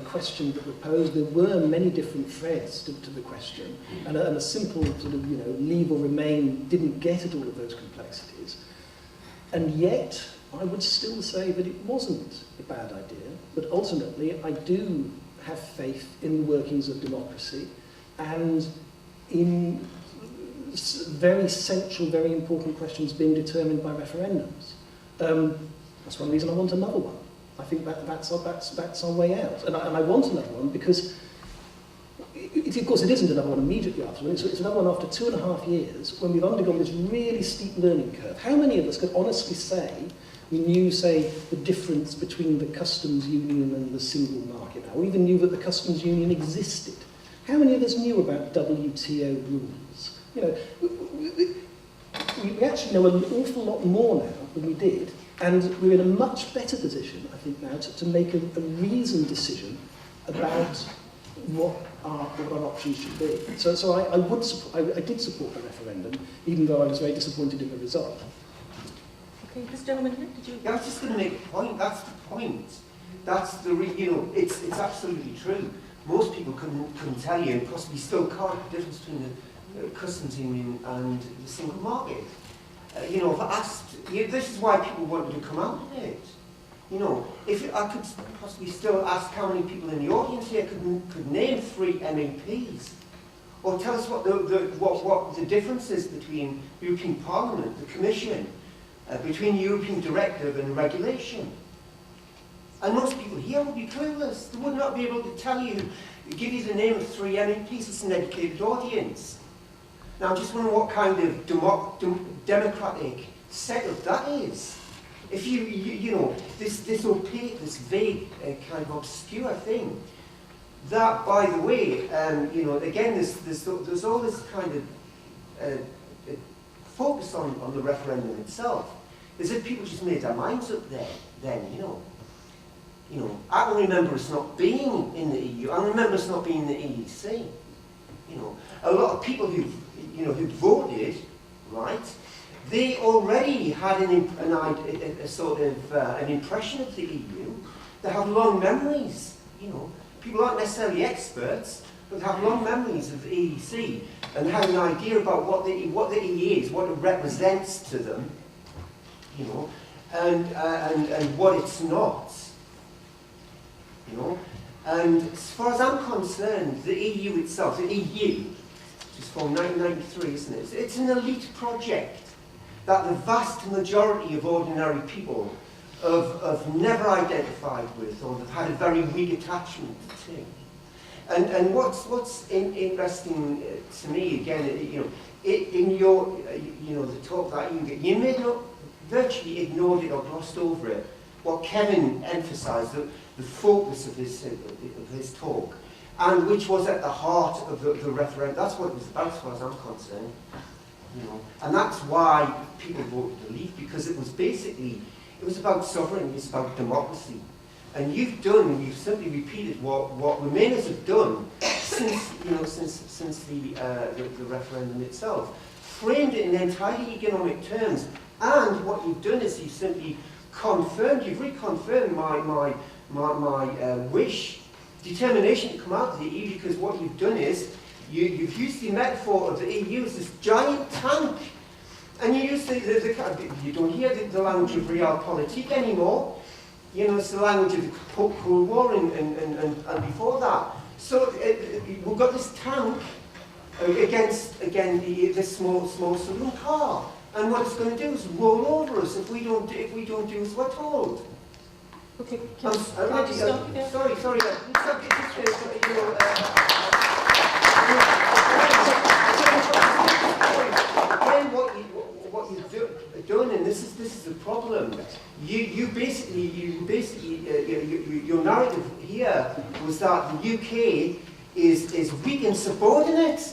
question that was posed. There were many different threads to the question, and a simple sort of leave or remain didn't get at all of those complexities. And yet, I would still say that it wasn't a bad idea, but ultimately I do have faith in the workings of democracy and in very central, very important questions being determined by referendums. That's one reason I want another one. I think that's our way out. And I want another one because, of course, it isn't another one immediately after. It's another one after 2.5 years when we've undergone this really steep learning curve. How many of us could honestly say we knew, say, the difference between the customs union and the single market now, or even knew that the customs union existed? How many of us knew about WTO rules? You know, we actually know an awful lot more now than we did, and we're in a much better position, I think, now to make a reasoned decision about what our options should be. So I did support the referendum, even though I was very disappointed in the result.
Okay, this gentleman here, did you?
Yeah, I was just going to make a point. That's the point. That's the it's absolutely true. Most people couldn't tell you, and possibly still can't, the difference between the customs union and the single market. If I asked, this is why people wanted to come out of it. If I could possibly still ask how many people in the audience here could name 3 MEPs, or tell us what the difference is between the European Parliament, the Commission, between the European Directive and regulation. And most people here would be clueless. They would not be able to give you the name of 3 MEPs. It's an educated audience. Now, I just wonder what kind of democratic setup that is. If this opaque, this vague, kind of obscure thing, that, by the way, again, there's all this kind of focus on the referendum itself, as if people just made their minds up there, then, I can remember us not being in the EU. I remember us not being in the EEC. A lot of people who voted, right, they already had a sort of an impression of the EU. They have long memories. People aren't necessarily experts, but they have long memories of the EEC and have an idea about what the EU is, what it represents to them, and what it's not. And as far as I'm concerned, the EU itself, the EU, which is from 1993, isn't it? It's an elite project that the vast majority of ordinary people have never identified with, or have had a very weak attachment to. And what's interesting to me, again, in your, the talk that you may not virtually ignored it or glossed over it. What Kevin emphasised, the focus of his talk, and which was at the heart of the referendum. That's what it was about, as far as I'm concerned. And that's why people voted to leave, because it was about sovereignty, it's about democracy. And you've simply repeated what Remainers have done since the referendum itself, framed it in entirely economic terms. And what you've done is you've simply reconfirmed my wish, determination to come out of the EU, because what you've done is you've used the metaphor of the EU as this giant tank, and you use you don't hear the language of realpolitik anymore. It's the language of the Cold War and before that. So we've got this tank against this small saloon car. And what it's going to do is roll over us if we don't do as we're told.
Okay, can I just stop you there?
Sorry. Again, what you've done, and this is the problem. You basically your narrative here was that the UK is weak and subordinate,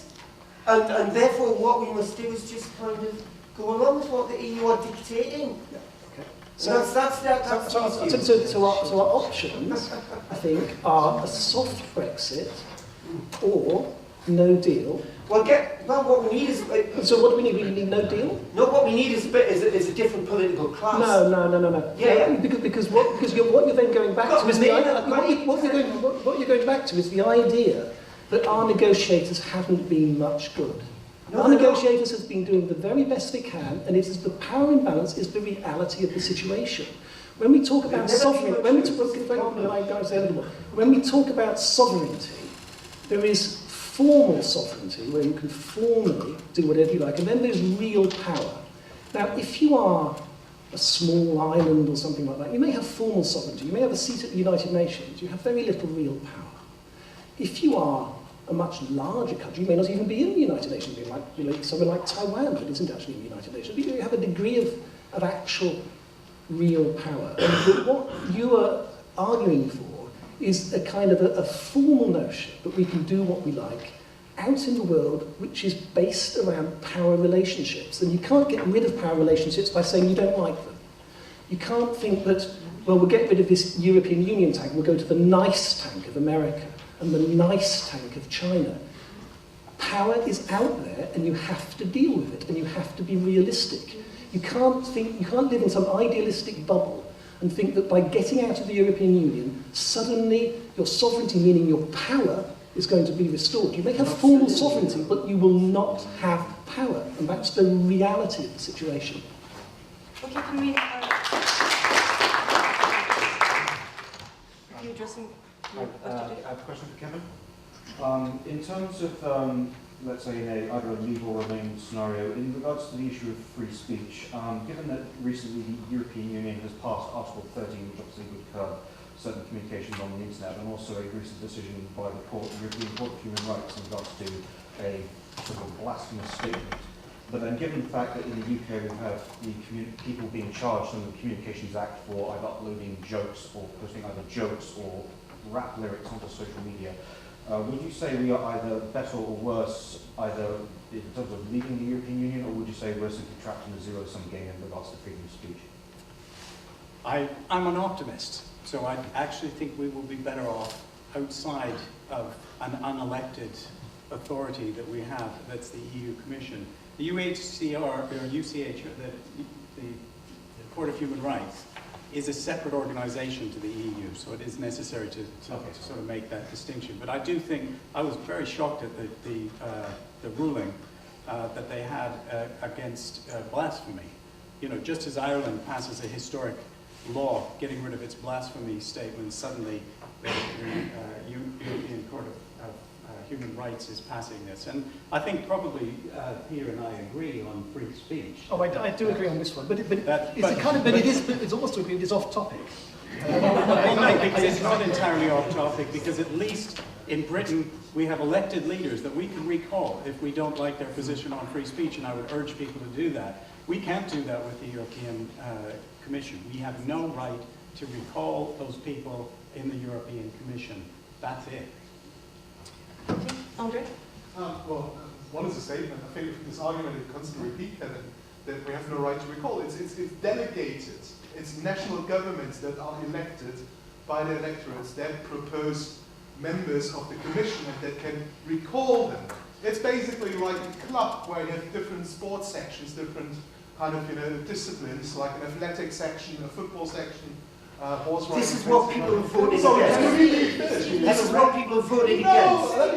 and therefore what we must do is just kind of go along with what the EU are dictating.
Yeah, okay.
So
our options, I think, are a soft Brexit or no deal.
What we need is...
So what do we need? We need no deal?
No, what we need is a different political class.
No.
Yeah.
Because what you're then going back to is the idea, what you're going back to is the idea that our negotiators haven't been much good. Our negotiators have been doing the very best they can, and it is the power imbalance is the reality of the situation. When we talk about sovereignty, when we talk about sovereignty, there is formal sovereignty, where you can formally do whatever you like, and then there's real power. Now, if you are a small island or something like that, you may have formal sovereignty, you may have a seat at the United Nations, you have very little real power. If you are a much larger country, you may not even be in the United Nations, you might be like somewhere like Taiwan that isn't actually in the United Nations, but you have a degree of actual real power. And what you are arguing for is a kind of a formal notion that we can do what we like out in the world, which is based around power relationships. And you can't get rid of power relationships by saying you don't like them. You can't think that, well, we'll get rid of this European Union tank, we'll go to the nice tank of America and the nice tank of China. Power is out there, and you have to deal with it, and you have to be realistic. You can't live in some idealistic bubble and think that by getting out of the European Union, suddenly your sovereignty, meaning your power, is going to be restored. You may have formal sovereignty, but you will not have power, and that's the reality of the situation.
Okay, can we... are you addressing...
I have a question for Kevin. In terms of, let's say, in either a leave or remain scenario, in regards to the issue of free speech, given that recently the European Union has passed Article 13, which obviously would curb certain communications on the internet, and also a recent decision by the European Court of Human Rights in regards to a sort of blasphemous statement. But then given the fact that in the UK we have the people being charged under the Communications Act for either uploading jokes or posting either jokes or rap lyrics onto social media, would you say we are either better or worse, either in terms of leaving the European Union, or would you say we're simply trapped in a zero-sum game in regards to freedom of speech?
I'm an optimist, so I actually think we will be better off outside of an unelected authority that we have, that's the EU Commission. The UHCR, or UCH, the Court of Human Rights, is a separate organisation to the EU, so it is necessary to sort of make that distinction. But I do think, I was very shocked at the ruling that they had against blasphemy. You know, just as Ireland passes a historic law getting rid of its blasphemy statements, suddenly the European Court of Human Rights is passing this. And I think probably Peter and I agree on free speech.
Oh, I do agree on this one, but it's almost agree, it's off topic.
Well, no, because it's not entirely off topic, because at least in Britain we have elected leaders that we can recall if we don't like their position on free speech, and I would urge people to do that. We can't do that with the European Commission. We have no right to recall those people in the European Commission. That's it.
Okay, Andre?
Well, one is a statement. I think this argument is constantly repeat, Kevin, that we have no right to recall. It's delegated. It's national governments that are elected by the electorates that propose members of the commission and that can recall them. It's basically like a club where you have different sports sections, different kind of disciplines, like an athletic section, a football section, horse riding.
This is what people have voted against. This is what people have voted against.
No,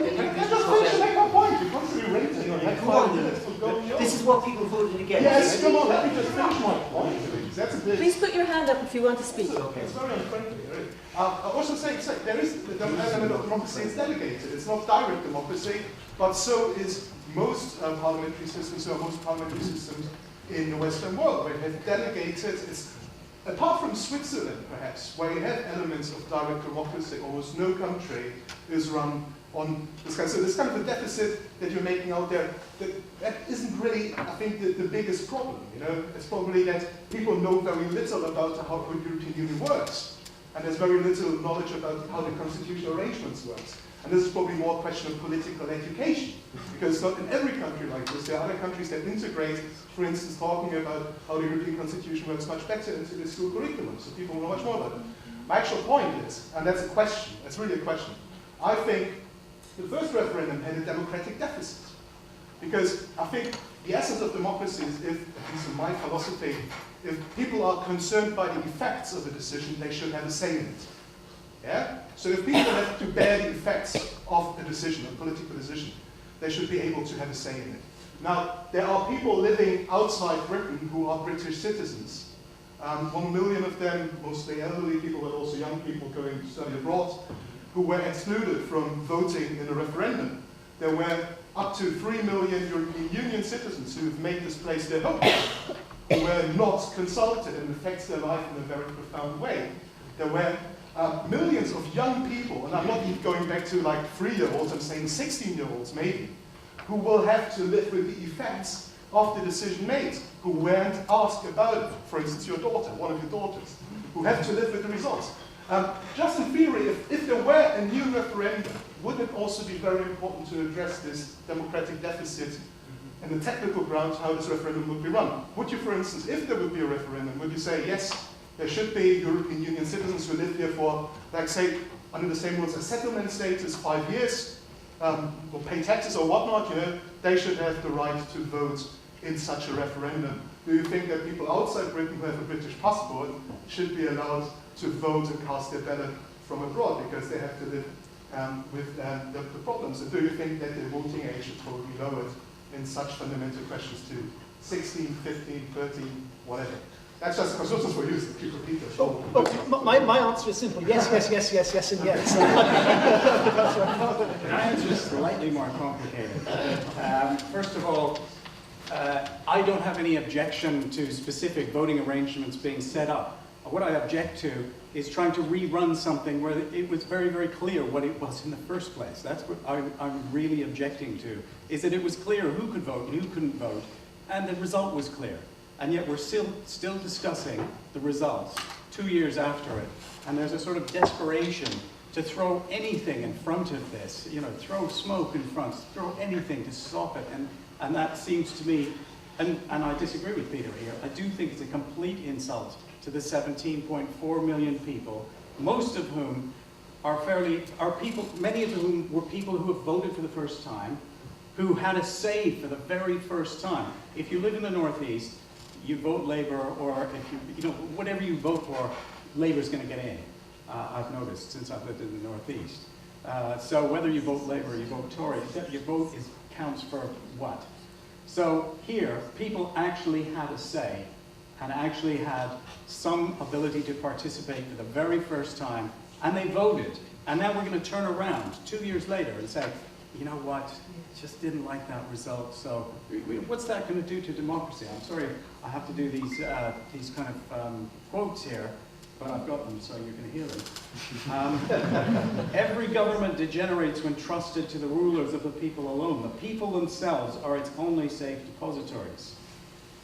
just make my point. You're constantly rating on it.
This is what people voted against.
Yes, come on, let me just finish my point, please. That's a bit...
Please put your hand up if you want to speak.
Okay. It's very unfriendly, really. I also say there is the element of democracy is delegated. It's not direct democracy, but so is most parliamentary systems, so are most parliamentary systems in the Western world, where they have delegated. It's apart from Switzerland, perhaps, where you have elements of direct democracy, almost no country is run on this kind. So there's kind of a deficit that you're making out there that isn't really, I think, the biggest problem. You know, it's probably that people know very little about how the European Union works, and there's very little knowledge about how the constitutional arrangements works. And this is probably more a question of political education, because not in every country like this. There are other countries that integrate, for instance, talking about how the European Constitution works much better into the school curriculum, so people know much more about it. My actual point is, and that's a question, that's really a question, I think the first referendum had a democratic deficit. Because I think the essence of democracy is if, at least in my philosophy, if people are concerned by the effects of a decision, they should have a say in it. Yeah? So if people have to bear the effects of a decision, a political decision, they should be able to have a say in it. Now, there are people living outside Britain who are British citizens, 1 million of them, mostly elderly people, but also young people going to study abroad, who were excluded from voting in a referendum. There were up to 3 million European Union citizens who have made this place their home, who were not consulted and affects their life in a very profound way. There were millions of young people, and I'm not even going back to like 3-year-olds, I'm saying 16-year-olds maybe, who will have to live with the effects of the decision made, who weren't asked about it. For instance, your daughter, one of your daughters, who have to live with the results. Just in theory, if there were a new referendum, wouldn't it also be very important to address this democratic deficit and the technical grounds how this referendum would be run? Would you, for instance, if there would be a referendum, would you say, yes, there should be European Union citizens who live here for, like say, under the same rules as settlement status, 5 years, or pay taxes or whatnot, you know, they should have the right to vote in such a referendum. Do you think that people outside Britain who have a British passport should be allowed to vote and cast their ballot from abroad because they have to live with the problems? And do you think that the voting age should probably be lowered in such fundamental questions to 16, 15, 13, whatever? That's just consultants for you, people details.
My answer is simple. Yes, yes, yes, yes, yes, and yes.
Can I answer slightly more complicated? First of all, I don't have any objection to specific voting arrangements being set up. What I object to is trying to rerun something where it was very, very clear what it was in the first place. That's what I'm really objecting to, is that it was clear who could vote and who couldn't vote, and the result was clear. And yet we're still discussing the results 2 years after it. And there's a sort of desperation to throw anything in front of this, you know, throw smoke in front, throw anything to stop it. And that seems to me, and I disagree with Peter here, I do think it's a complete insult to the 17.4 million people, most of whom are people, many of whom were people who have voted for the first time, who had a say for the very first time. If you live in the Northeast, you vote Labour, or if you know, whatever you vote for, Labour's going to get in. I've noticed since I've lived in the Northeast. So whether you vote Labour or you vote Tory, your vote counts for what? So here, people actually had a say and actually had some ability to participate for the very first time, and they voted. And now we're going to turn around 2 years later and say, you know what, just didn't like that result, so what's that going to do to democracy? I'm sorry I have to do these kind of quotes here, but I've got them so you can hear them. Every government degenerates when trusted to the rulers of the people alone. The people themselves are its only safe depositories.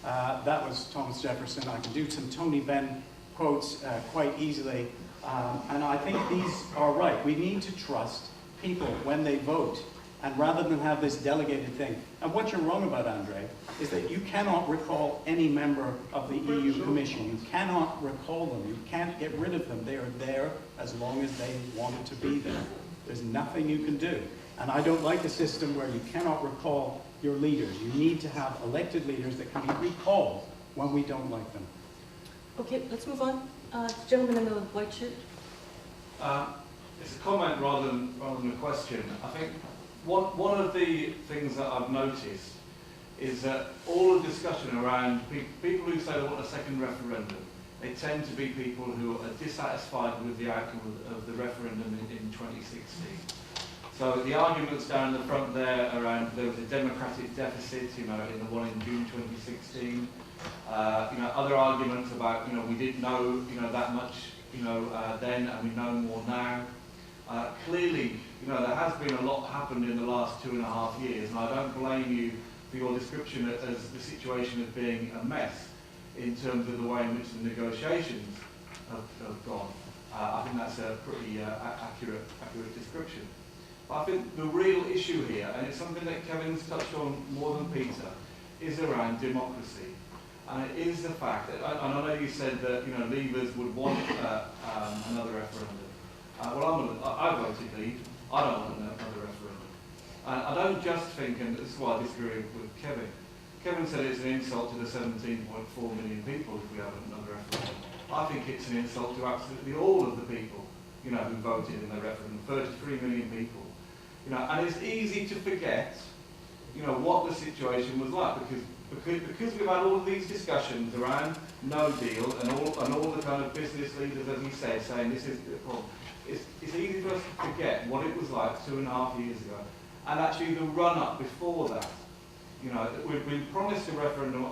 That was Thomas Jefferson. I can do some Tony Benn quotes quite easily, and I think these are right. We need to trust people when they vote, and rather than have this delegated thing. And what you're wrong about, Andre, is that you cannot recall any member of the EU Commission. You cannot recall them. You can't get rid of them. They are there as long as they wanted to be there. There's nothing you can do. And I don't like a system where you cannot recall your leaders. You need to have elected leaders that can be recalled when we don't like them.
Okay, let's move on. Gentleman in the white shirt.
It's a comment rather than a question. I think one of the things that I've noticed is that all the discussion around people who say they want a second referendum, they tend to be people who are dissatisfied with the outcome of the referendum in 2016. So the arguments down the front there around there was a democratic deficit, you know, in the one in June 2016. You know, other arguments about, you know, we didn't know, you know, that much, you know, then, and we know more now. Clearly, you know, there has been a lot happened in the last 2.5 years, and I don't blame you for your description as the situation as being a mess in terms of the way in which the negotiations have gone. I think that's a pretty accurate description. But I think the real issue here, and it's something that Kevin's touched on more than Peter, is around democracy. And it is the fact that, and I know you said that, you know, Leavers would want another referendum. Well, I voted Leave. I don't want another referendum. And I don't just think, and this is why I disagree with Kevin. Kevin said it's an insult to the 17.4 million people if we have another referendum. I think it's an insult to absolutely all of the people, you know, who voted in the referendum, 33 million people. You know, and it's easy to forget, you know, what the situation was like, because because we've had all of these discussions around no deal and all the kind of business leaders, as he said, saying this is the problem, it's easy for us to forget what it was like 2.5 years ago, and actually the run-up before that. You know, we've been promised a referendum.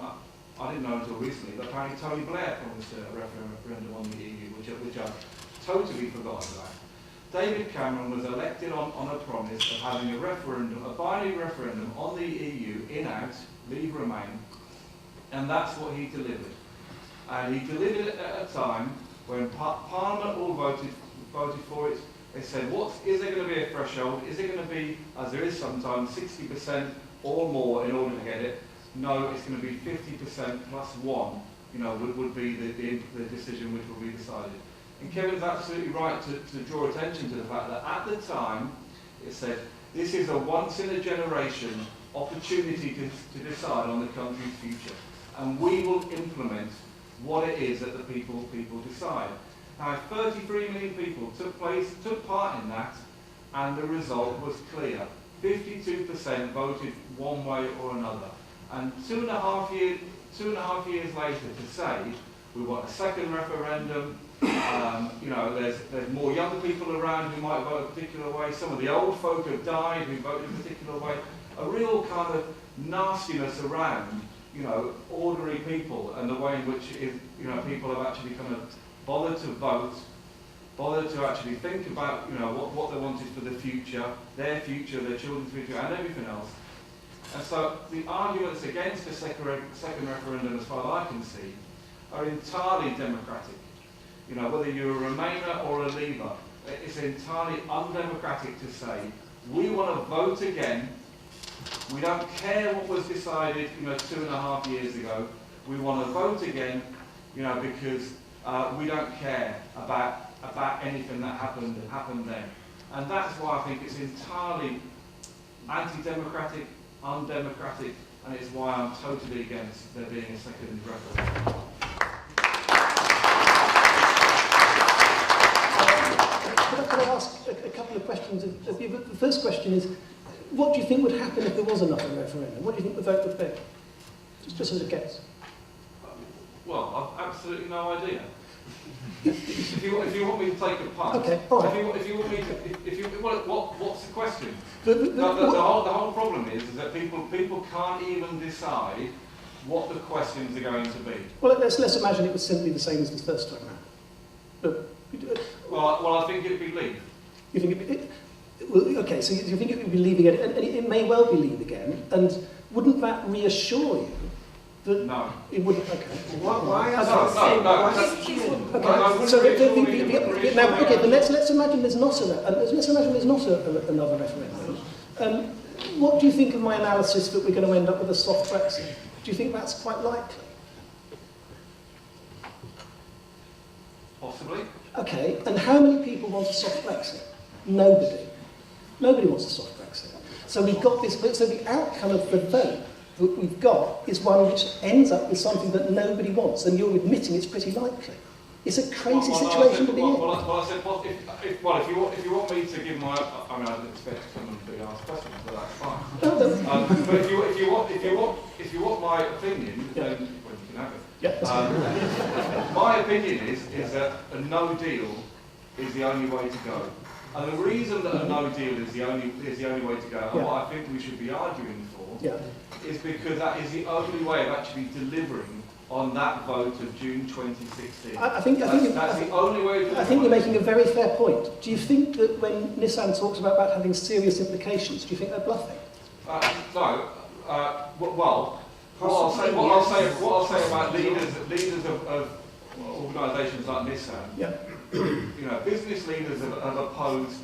I didn't know until recently, but apparently Tony Blair promised a referendum on the EU, which I totally forgot about. David Cameron was elected on a promise of having a referendum, a binding referendum on the EU, in-out, leave remain, and that's what he delivered. And he delivered it at a time when Parliament all voted for it. They said, is there going to be a threshold? Is it going to be, as there is sometimes, 60% or more in order to get it? No, it's going to be 50% plus 1, you know, would be the decision which will be decided. And Kevin's absolutely right to draw attention to the fact that at the time, it said, this is a once-in-a-generation opportunity to decide on the country's future. And we will implement what it is that the people decide. Now, 33 million people took part in that, and the result was clear. 52% voted one way or another. And 2.5 years later to say, we want a second referendum, you know, there's more young people around who might vote a particular way, some of the old folk have died who voted a particular way, a real kind of nastiness around, you know, ordinary people and the way in which, you know, people have actually kind of bothered to vote, bothered to actually think about, you know, what they wanted for the future, their children's future, and everything else. And so the arguments against a second referendum, as far as I can see, are entirely democratic. You know, whether you're a Remainer or a Leaver, it's entirely undemocratic to say, we want to vote again. We don't care what was decided, you know, 2.5 years ago. We want to vote again, you know, because we don't care about anything that happened then. And that's why I think it's entirely anti-democratic, undemocratic, and it's why I'm totally against there being a second referendum.
Could I ask a couple of questions of you? The first question is, what do you think would happen if there was another referendum? What do you think the vote would be? Just as a guess.
Well, I've absolutely no idea. If you want me to take a punt,
okay, all right.
if you want me to, what's the question? The whole problem is that people can't even decide what the questions are going to be.
Well, let's imagine it was simply the same as the first time round.
Well, I think it'd be leave.
You think it'd be, well, okay, so you think it would be leave again, and it may well be leave again, and wouldn't that reassure you that
no.
It wouldn't? Okay.
Why?
Then let's imagine there's not another referendum. What do you think of my analysis that we're going to end up with a soft Brexit? Do you think that's quite likely?
Possibly.
Okay, and how many people want a soft Brexit? Nobody. Nobody wants a soft Brexit. So we've got this, so the outcome of the vote that we've got is one which ends up with something that nobody wants, and you're admitting it's pretty likely. It's a crazy situation to be in.
Well, I said, if you want me to give my, I mean, I didn't expect someone to be asked questions, but that's fine. But if you want my opinion, then well, you can have it.
Yeah,
my opinion is that a no deal is the only way to go. And the reason that a no deal is the only way to go, and what I think we should be arguing for, is because that is the only way of actually delivering on that vote of June 2016.
I think
that's the only way to.
I think you're making a very fair point. Do you think that when Nissan talks about having serious implications, do you think they're bluffing?
No. Well, what I'll say about leaders of organisations like Nissan. You know, business leaders have opposed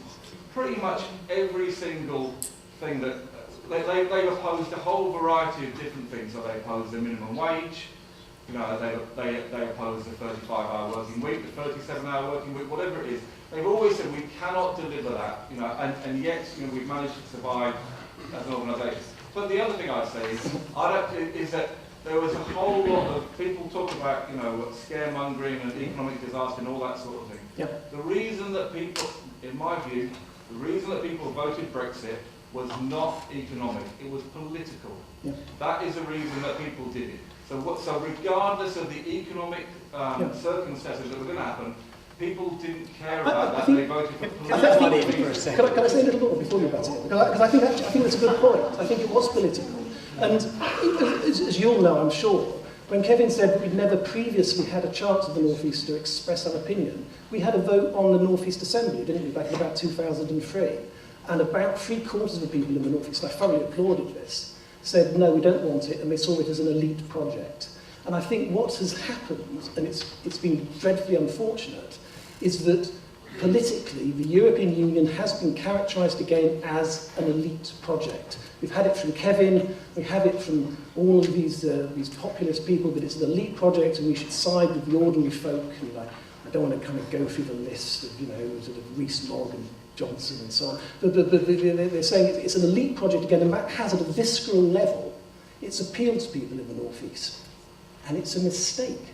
pretty much every single thing that they've opposed a whole variety of different things. So they oppose the minimum wage. You know, they oppose the 35-hour working week, the 37-hour working week, whatever it is. They've always said we cannot deliver that. You know, and yet we've managed to survive as an organisation. But the other thing I'd say is that there was a whole lot of people talk about, scaremongering and economic disaster and all that sort of thing.
Yep.
The reason that people, in my view, the reason that people voted Brexit was not economic, it was political.
Yeah.
That is the reason that people did it. So regardless of the economic circumstances that were going to happen, people didn't care about that, they voted for political reasons.
Can I say a little more before you butt in? Because I think that's a good point. I think it was political. And as you all know, I'm sure, when Kevin said that we'd never previously had a chance of the North East to express our opinion, we had a vote on the North East Assembly, didn't we, back in about 2003. And about 3/4 of the people in the North East, and I thoroughly applauded this, said, no, we don't want it, and they saw it as an elite project. And I think what has happened, and it's been dreadfully unfortunate, is that politically the European Union has been characterised again as an elite project. We've had it from Kevin, we have it from all of these populist people, that it's an elite project and we should side with the ordinary folk. And I don't want to kind of go through the list of, sort of Rees-Mogg and Johnson and so on. But they're saying it's an elite project again, and that has at a visceral level, it's appealed to people in the North East. And it's a mistake.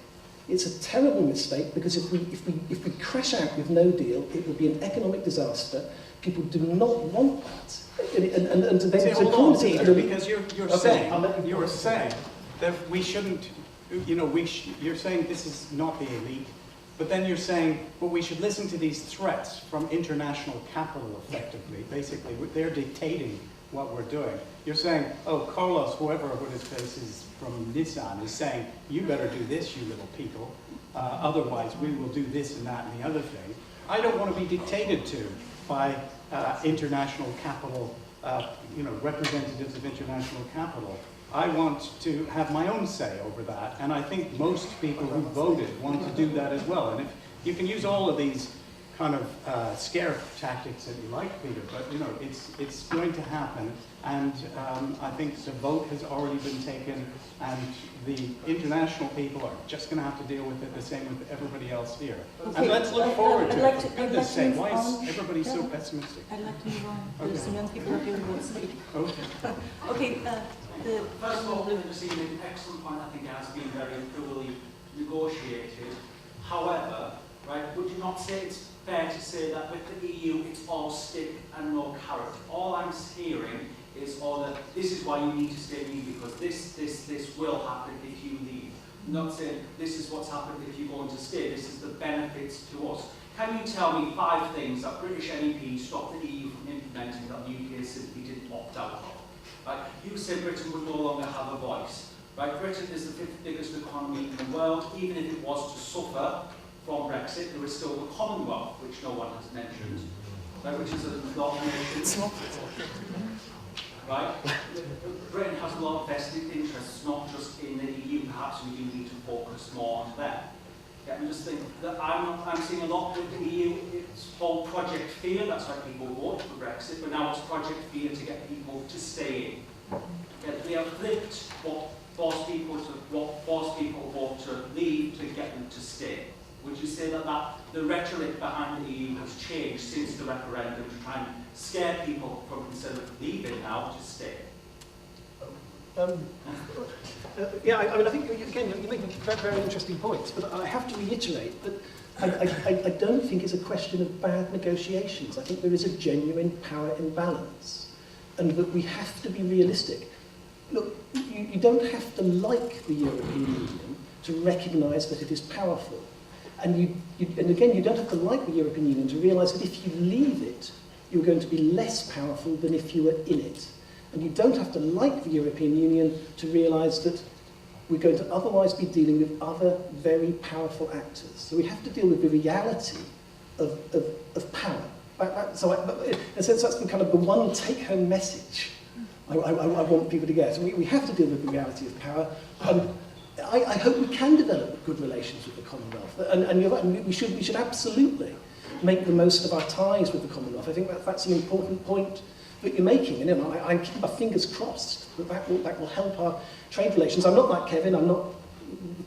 It's a terrible mistake, because if we crash out with no deal, it will be an economic disaster. People do not want that. And to then
hold on, Peter, because you're saying that we shouldn't, you're saying this is not the elite, but then you're saying, well, we should listen to these threats from international capital, effectively. Basically, they're dictating what we're doing. You're saying, oh, Carlos, whoever his face is from Nissan, is saying, you better do this, you little people. Otherwise, we will do this and that and the other thing. I don't want to be dictated to by international capital, representatives of international capital. I want to have my own say over that, and I think most people who voted want to do that as well. And if you can use all of these kind of scare tactics that you like, Peter, but it's going to happen, and I think the vote has already been taken, and the international people are just going to have to deal with it the same with everybody else here. Okay. And let's look forward to it. For goodness sake, why is everybody so pessimistic?
I'd like to move on.
Okay.
There's some young people up here who won't speak.
Okay.
Okay.
First of all, this evening, an excellent point. I think it has been very thoroughly negotiated. However, right, would you not say it's fair to say that with the EU, it's all stick and no carrot? All I'm hearing is that this is why you need to stay leave, because this will happen if you leave. I'm not saying this is what's happened if you're going to stay. This is the benefits to us. Can you tell me 5 things that British MEPs stopped the EU from implementing that the UK simply didn't opt out of? Right? You said Britain would no longer have a voice. Right? Britain is the 5th biggest economy in the world. Even if it was to suffer from Brexit, there is still the Commonwealth, which no one has mentioned, right? Which is a lot of nations. Right? Britain has a lot of vested interests, not just in the EU. Perhaps we do need to focus more on that. Yeah, I'm just thinking that I'm seeing a lot with the EU. It's called Project Fear. That's why people vote for Brexit. But now it's Project Fear to get people to stay in. Yeah, they have flipped what forced people vote to leave to get them to stay. Would you say that the rhetoric behind the EU has changed since the referendum to try and scare people from instead of leaving now to stay?
I think, again, you're making very, very interesting points, but I have to reiterate that I don't think it's a question of bad negotiations. I think there is a genuine power imbalance, and that we have to be realistic. Look, you don't have to like the European Union to recognise that it is powerful. And again, you don't have to like the European Union to realise that if you leave it, you're going to be less powerful than if you were in it. And you don't have to like the European Union to realise that we're going to otherwise be dealing with other very powerful actors. So we have to deal with the reality of power. In a sense, that's kind of the one take-home message I want people to get. So we have to deal with the reality of power. I hope we can develop good relations with the Commonwealth. And you're right, we should absolutely make the most of our ties with the Commonwealth. I think that's an important point that you're making. And I keep my fingers crossed that will help our trade relations. I'm not like Kevin. I'm not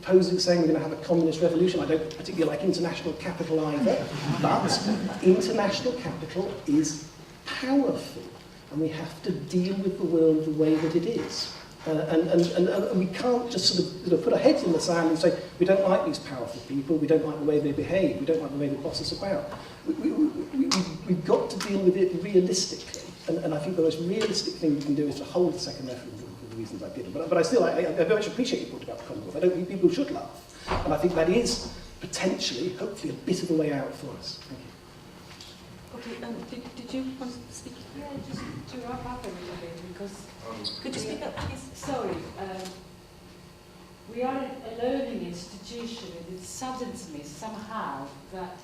saying we're going to have a communist revolution. I don't particularly like international capital either. But international capital is powerful. And we have to deal with the world the way that it is. And we can't just sort of put our heads in the sand and say, we don't like these powerful people, we don't like the way they behave, we don't like the way they boss us about. We've got to deal with it realistically. And I think the most realistic thing you can do is to hold the second referendum for the reasons I've given. But I very much appreciate your point about the Commonwealth. I don't think people should laugh. And I think that is potentially, hopefully, a bit of a way out for us. Thank you.
Okay, did you want to speak?
Yeah, just to wrap up a little bit, because...
Could you speak up, please?
Sorry. We are a learning institution, and it saddens me somehow that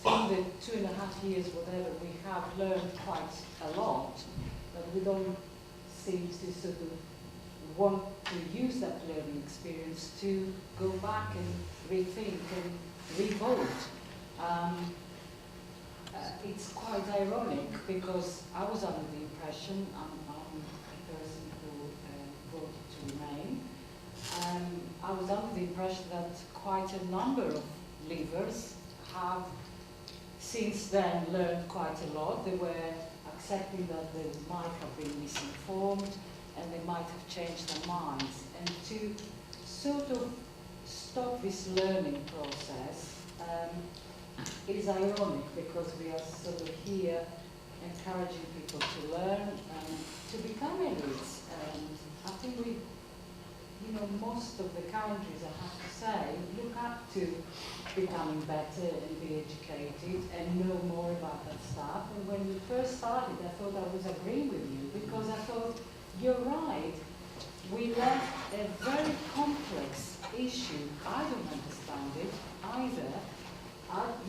through the 2.5 years, whatever, we have learned quite a lot, but we don't seem to sort of want to use that learning experience to go back and rethink and revote. It's quite ironic because I was under the impression, I'm a person who voted to remain, I was under the impression that quite a number of leavers have since then learned quite a lot. They were accepting that they might have been misinformed and they might have changed their minds. And to sort of stop this learning process, it is ironic because we are sort of here encouraging people to learn and to become elites. And I think we, you know, most of the countries, I have to say, look up to becoming better and be educated and know more about that stuff. And when we first started, I thought I was agreeing with you because I thought, you're right, we left a very complex issue. I don't understand it either.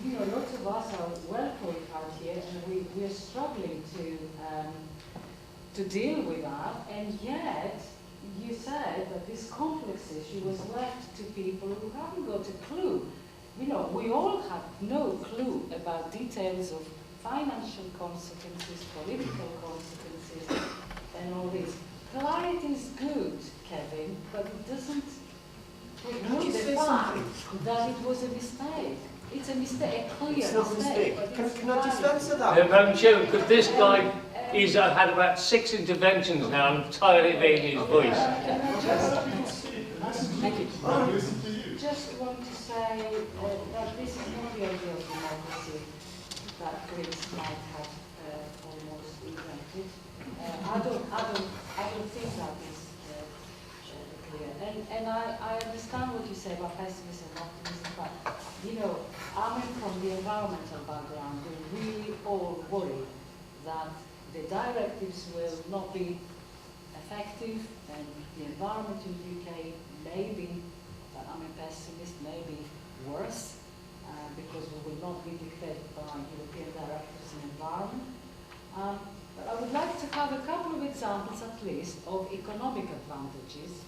You know, lots of us are well qualified here, and we are struggling to deal with that, and yet you said that this complex issue was left to people who haven't got a clue. You know, we all have no clue about details of financial consequences, political consequences, and all this. Clarity is good, Kevin, but it doesn't remove the fact that it was a mistake. It's a mistake, a clear
It's not a mistake. Can I just answer that?
Madam Chairman, because this guy, he's had about 6 interventions now, and I'm tired of hearing his voice.
Thank you. Just want to say that this is not the idea of democracy that Greece might have almost invented. I don't think that is clear. And I understand what you say about pessimism and optimism, but you know, coming from the environmental background, we really all worry that the directives will not be effective and the environment in the UK may be, I'm a pessimist, may be worse because we will not be dictated by European directives in environment. But I would like to have a couple of examples at least of economic advantages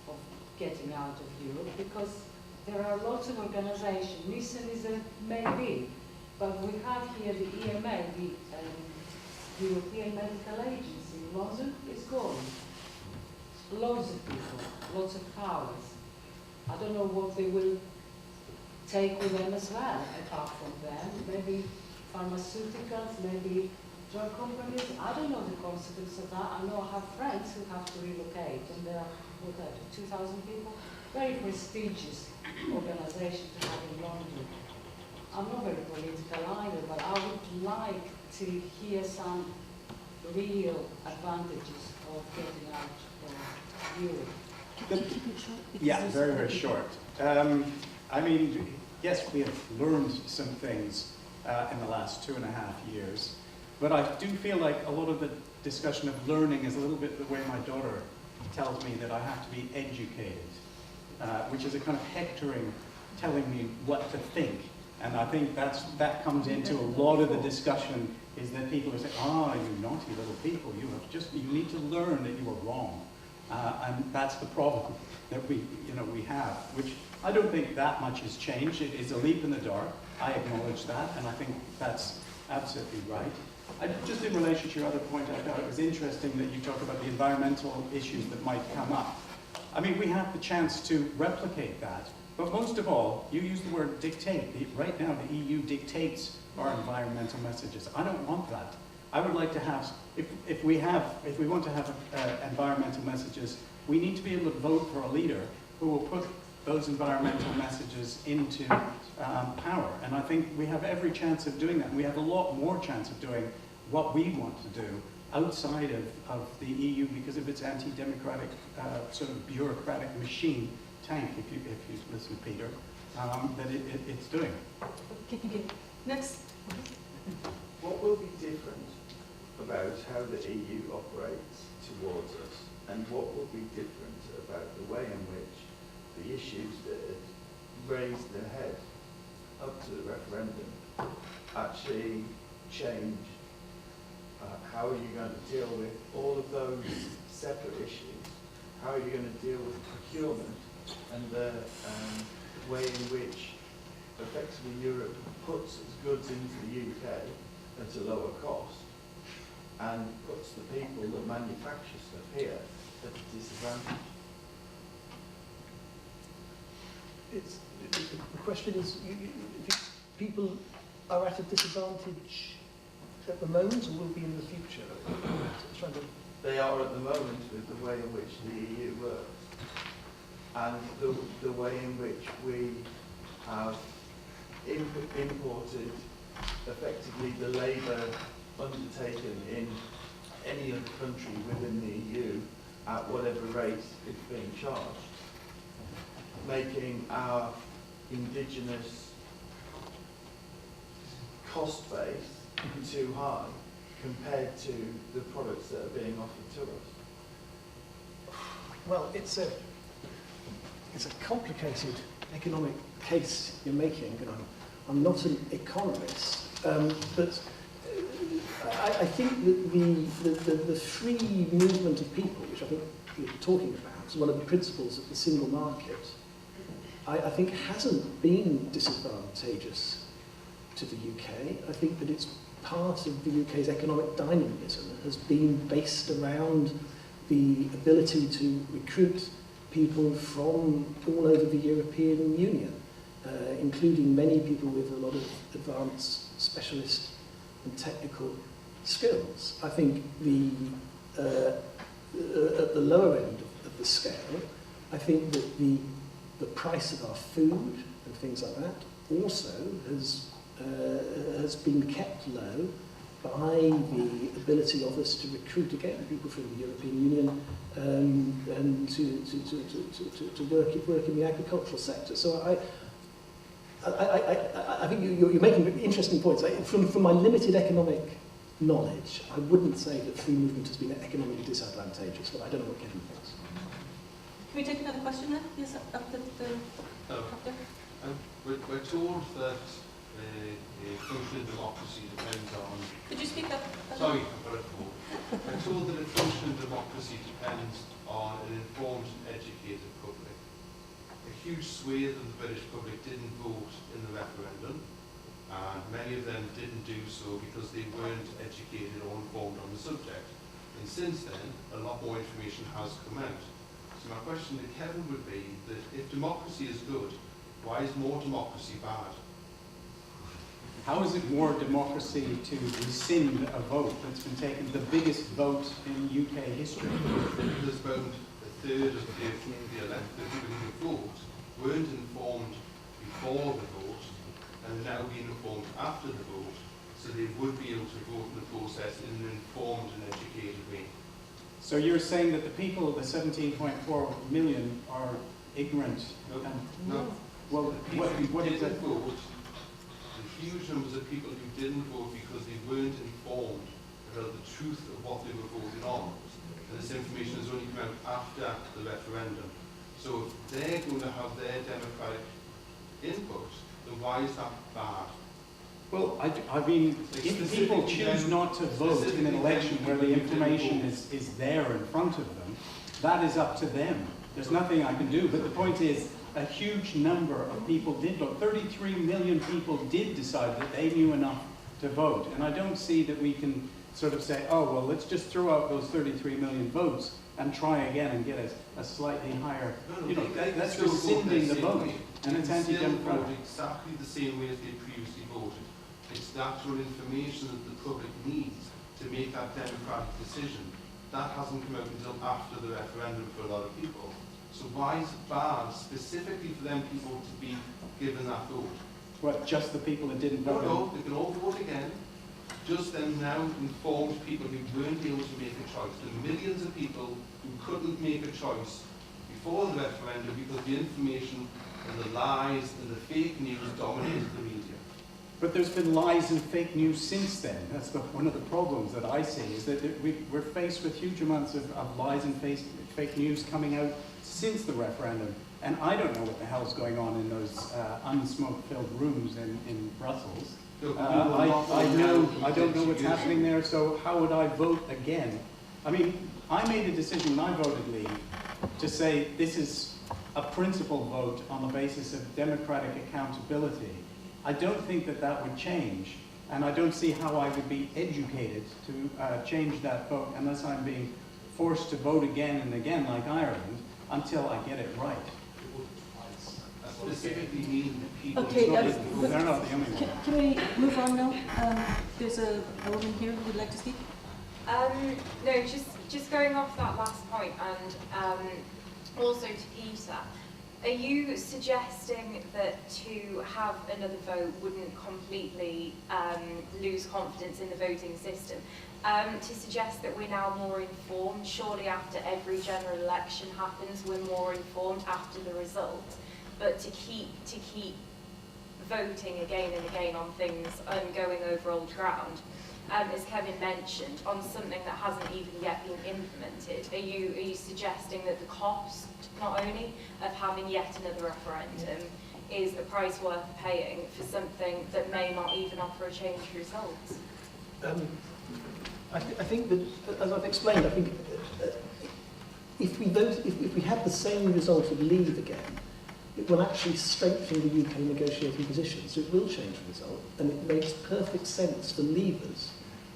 of getting out of Europe, because there are lots of organizations. Nissen is a maybe, but we have here the EMA, the European Medical Agency in London is gone. Loads of people, lots of powers. I don't know what they will take with them as well, apart from them. Maybe pharmaceuticals, maybe drug companies. I don't know the consequence of that. I know I have friends who have to relocate, and there are, 2,000 people. Very prestigious organization to have in London. I'm not very political either, but I would like to hear some real advantages of getting out of Europe.
Yeah, very, very short. I mean, yes, we have learned some things in the last 2.5 years, but I do feel like a lot of the discussion of learning is a little bit the way my daughter tells me that I have to be educated, which is a kind of hectoring, telling me what to think. And I think that comes into a lot of the discussion, is that people are saying, you naughty little people, you need to learn that you were wrong. And that's the problem that we have, which I don't think that much has changed. It is a leap in the dark. I acknowledge that, and I think that's absolutely right. Just in relation to your other point, I thought it was interesting that you talk about the environmental issues that might come up. I mean, we have the chance to replicate that, but most of all, you use the word dictate. Right now, the EU dictates our environmental messages. I don't want that. I would like to have, if we want to have environmental messages, we need to be able to vote for a leader who will put those environmental messages into power. And I think we have every chance of doing that. And we have a lot more chance of doing what we want to do outside of the EU because of its anti-democratic, sort of bureaucratic machine tank, if you listen to Peter, that it's doing.
Okay. Next.
What will be different about how the EU operates towards us, and what will be different about the way in which the issues that had raised their head up to the referendum actually change? How are you going to deal with all of those separate issues? How are you going to deal with procurement and the way in which effectively Europe puts its goods into the UK at a lower cost and puts the people that manufacture stuff here at a disadvantage?
The question is, if people are at a disadvantage at the moment, or will be in the future?
They are at the moment with the way in which the EU works, and the way in which we have imported effectively the labour undertaken in any other country within the EU at whatever rate it's being charged, making our indigenous cost base too high compared to the products that are being offered to us.
Well, it's a complicated economic case you're making, and I'm not an economist, but I think that the free movement of people, which I think you're talking about, is one of the principles of the single market, I think hasn't been disadvantageous to the UK. I think that it's part of the UK's economic dynamism has been based around the ability to recruit people from all over the European Union, including many people with a lot of advanced specialist and technical skills. I think at the lower end of the scale, I think that the price of our food and things like that also has been kept low by the ability of us to recruit again people from the European Union and to work in the agricultural sector. So I think you're making interesting points. From my limited economic knowledge, I wouldn't say that free movement has been economically disadvantageous, but I don't know what Kevin thinks.
Can we take another question then? Yes, up there.
We're told that functioning democracy depends on...
Could you speak up?
Sorry, I've got it full. We're told that a functioning democracy depends on an informed and educated public. A huge swathe of the British public didn't vote in the referendum, and many of them didn't do so because they weren't educated or informed on the subject. And since then, a lot more information has come out. So my question to Kevin would be that if democracy is good, why is more democracy bad?
How is it more democracy to rescind a vote that's been taken, the biggest vote in UK history?
There's about a third of the elected people who vote weren't informed before the vote and are now being informed after the vote, so they would be able to vote in the process in an informed and educated way.
So you're saying that the people, the 17.4 million, are ignorant?
No.
Well, what is that?
Vote, the huge numbers of people who didn't vote because they weren't informed about the truth of what they were voting on. And this information has only come out after the referendum. So if they're going to have their democratic input, then why is that bad?
Well, I mean, if people choose not to vote in an election where the information is there in front of them, that is up to them. There's nothing I can do. But the point is, a huge number of people did vote. 33 million people did decide that they knew enough to vote. And I don't see that we can sort of say, oh, well, let's just throw out those 33 million votes and try again and get a slightly higher, you know, that's rescinding the vote. And it's anti-democratic.
Exactly the same way as they previously voted. It's the actual information that the public needs to make that democratic decision. That hasn't come out until after the referendum for a lot of people. So why is it bad specifically for them people to be given that vote?
What, just the people that didn't vote?
No, they can all vote again. just then now informed people who weren't able to make a choice. The millions of people who couldn't make a choice before the referendum because the information and the lies and the fake news dominated the media.
But there's been lies and fake news since then. That's one of the problems that I see, is that we're faced with huge amounts of lies and fake news coming out since the referendum. And I don't know what the hell's going on in those unsmoke-filled rooms in Brussels. I don't know what's happening there, so how would I vote again? I mean, I made a decision when I voted Leave to say this is a principled vote on the basis of democratic accountability. I don't think that that would change, and I don't see how I would be educated to change that vote unless I'm being forced to vote again and again like Ireland until I get it right.
Specifically mean that people...
Okay,
they're not the only one.
Can we move on now? There's a woman here who would like to speak.
No, just going off that last point, and also to Peter, are you suggesting that to have another vote wouldn't completely lose confidence in the voting system? To suggest that we're now more informed, surely after every general election happens, we're more informed after the result, but to keep voting again and again on things and going over old ground, as Kevin mentioned, on something that hasn't even yet been implemented, are you suggesting that the cost, not only of having yet another referendum, is a price worth paying for something that may not even offer a changed result?
I think that, as I've explained, I think if we have the same result of Leave again, it will actually strengthen the UK negotiating position, so it will change the result, and it makes perfect sense for Leavers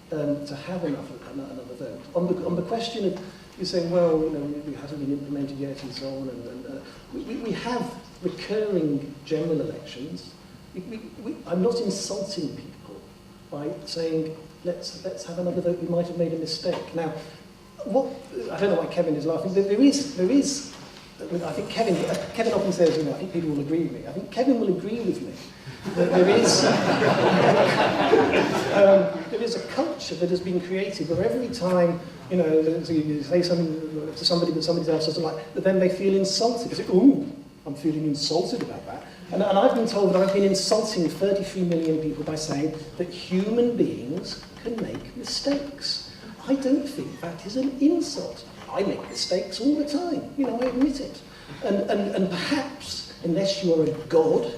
to have another vote. On the question of, you're saying, well, you know, it hasn't been implemented yet and so on, and we have recurring general elections. I'm not insulting people by saying, let's have another vote, we might have made a mistake. Now, I don't know why Kevin is laughing, but there is I think Kevin often says, you know, I think people will agree with me. I think Kevin will agree with me that there is a culture that has been created where every time, you know, you say something to somebody that somebody else doesn't like, but then they feel insulted. They say, ooh, I'm feeling insulted about that. And I've been told that I've been insulting 33 million people by saying that human beings can make mistakes. I don't think that is an insult. I make mistakes all the time, you know, I admit it. And perhaps, unless you are a god,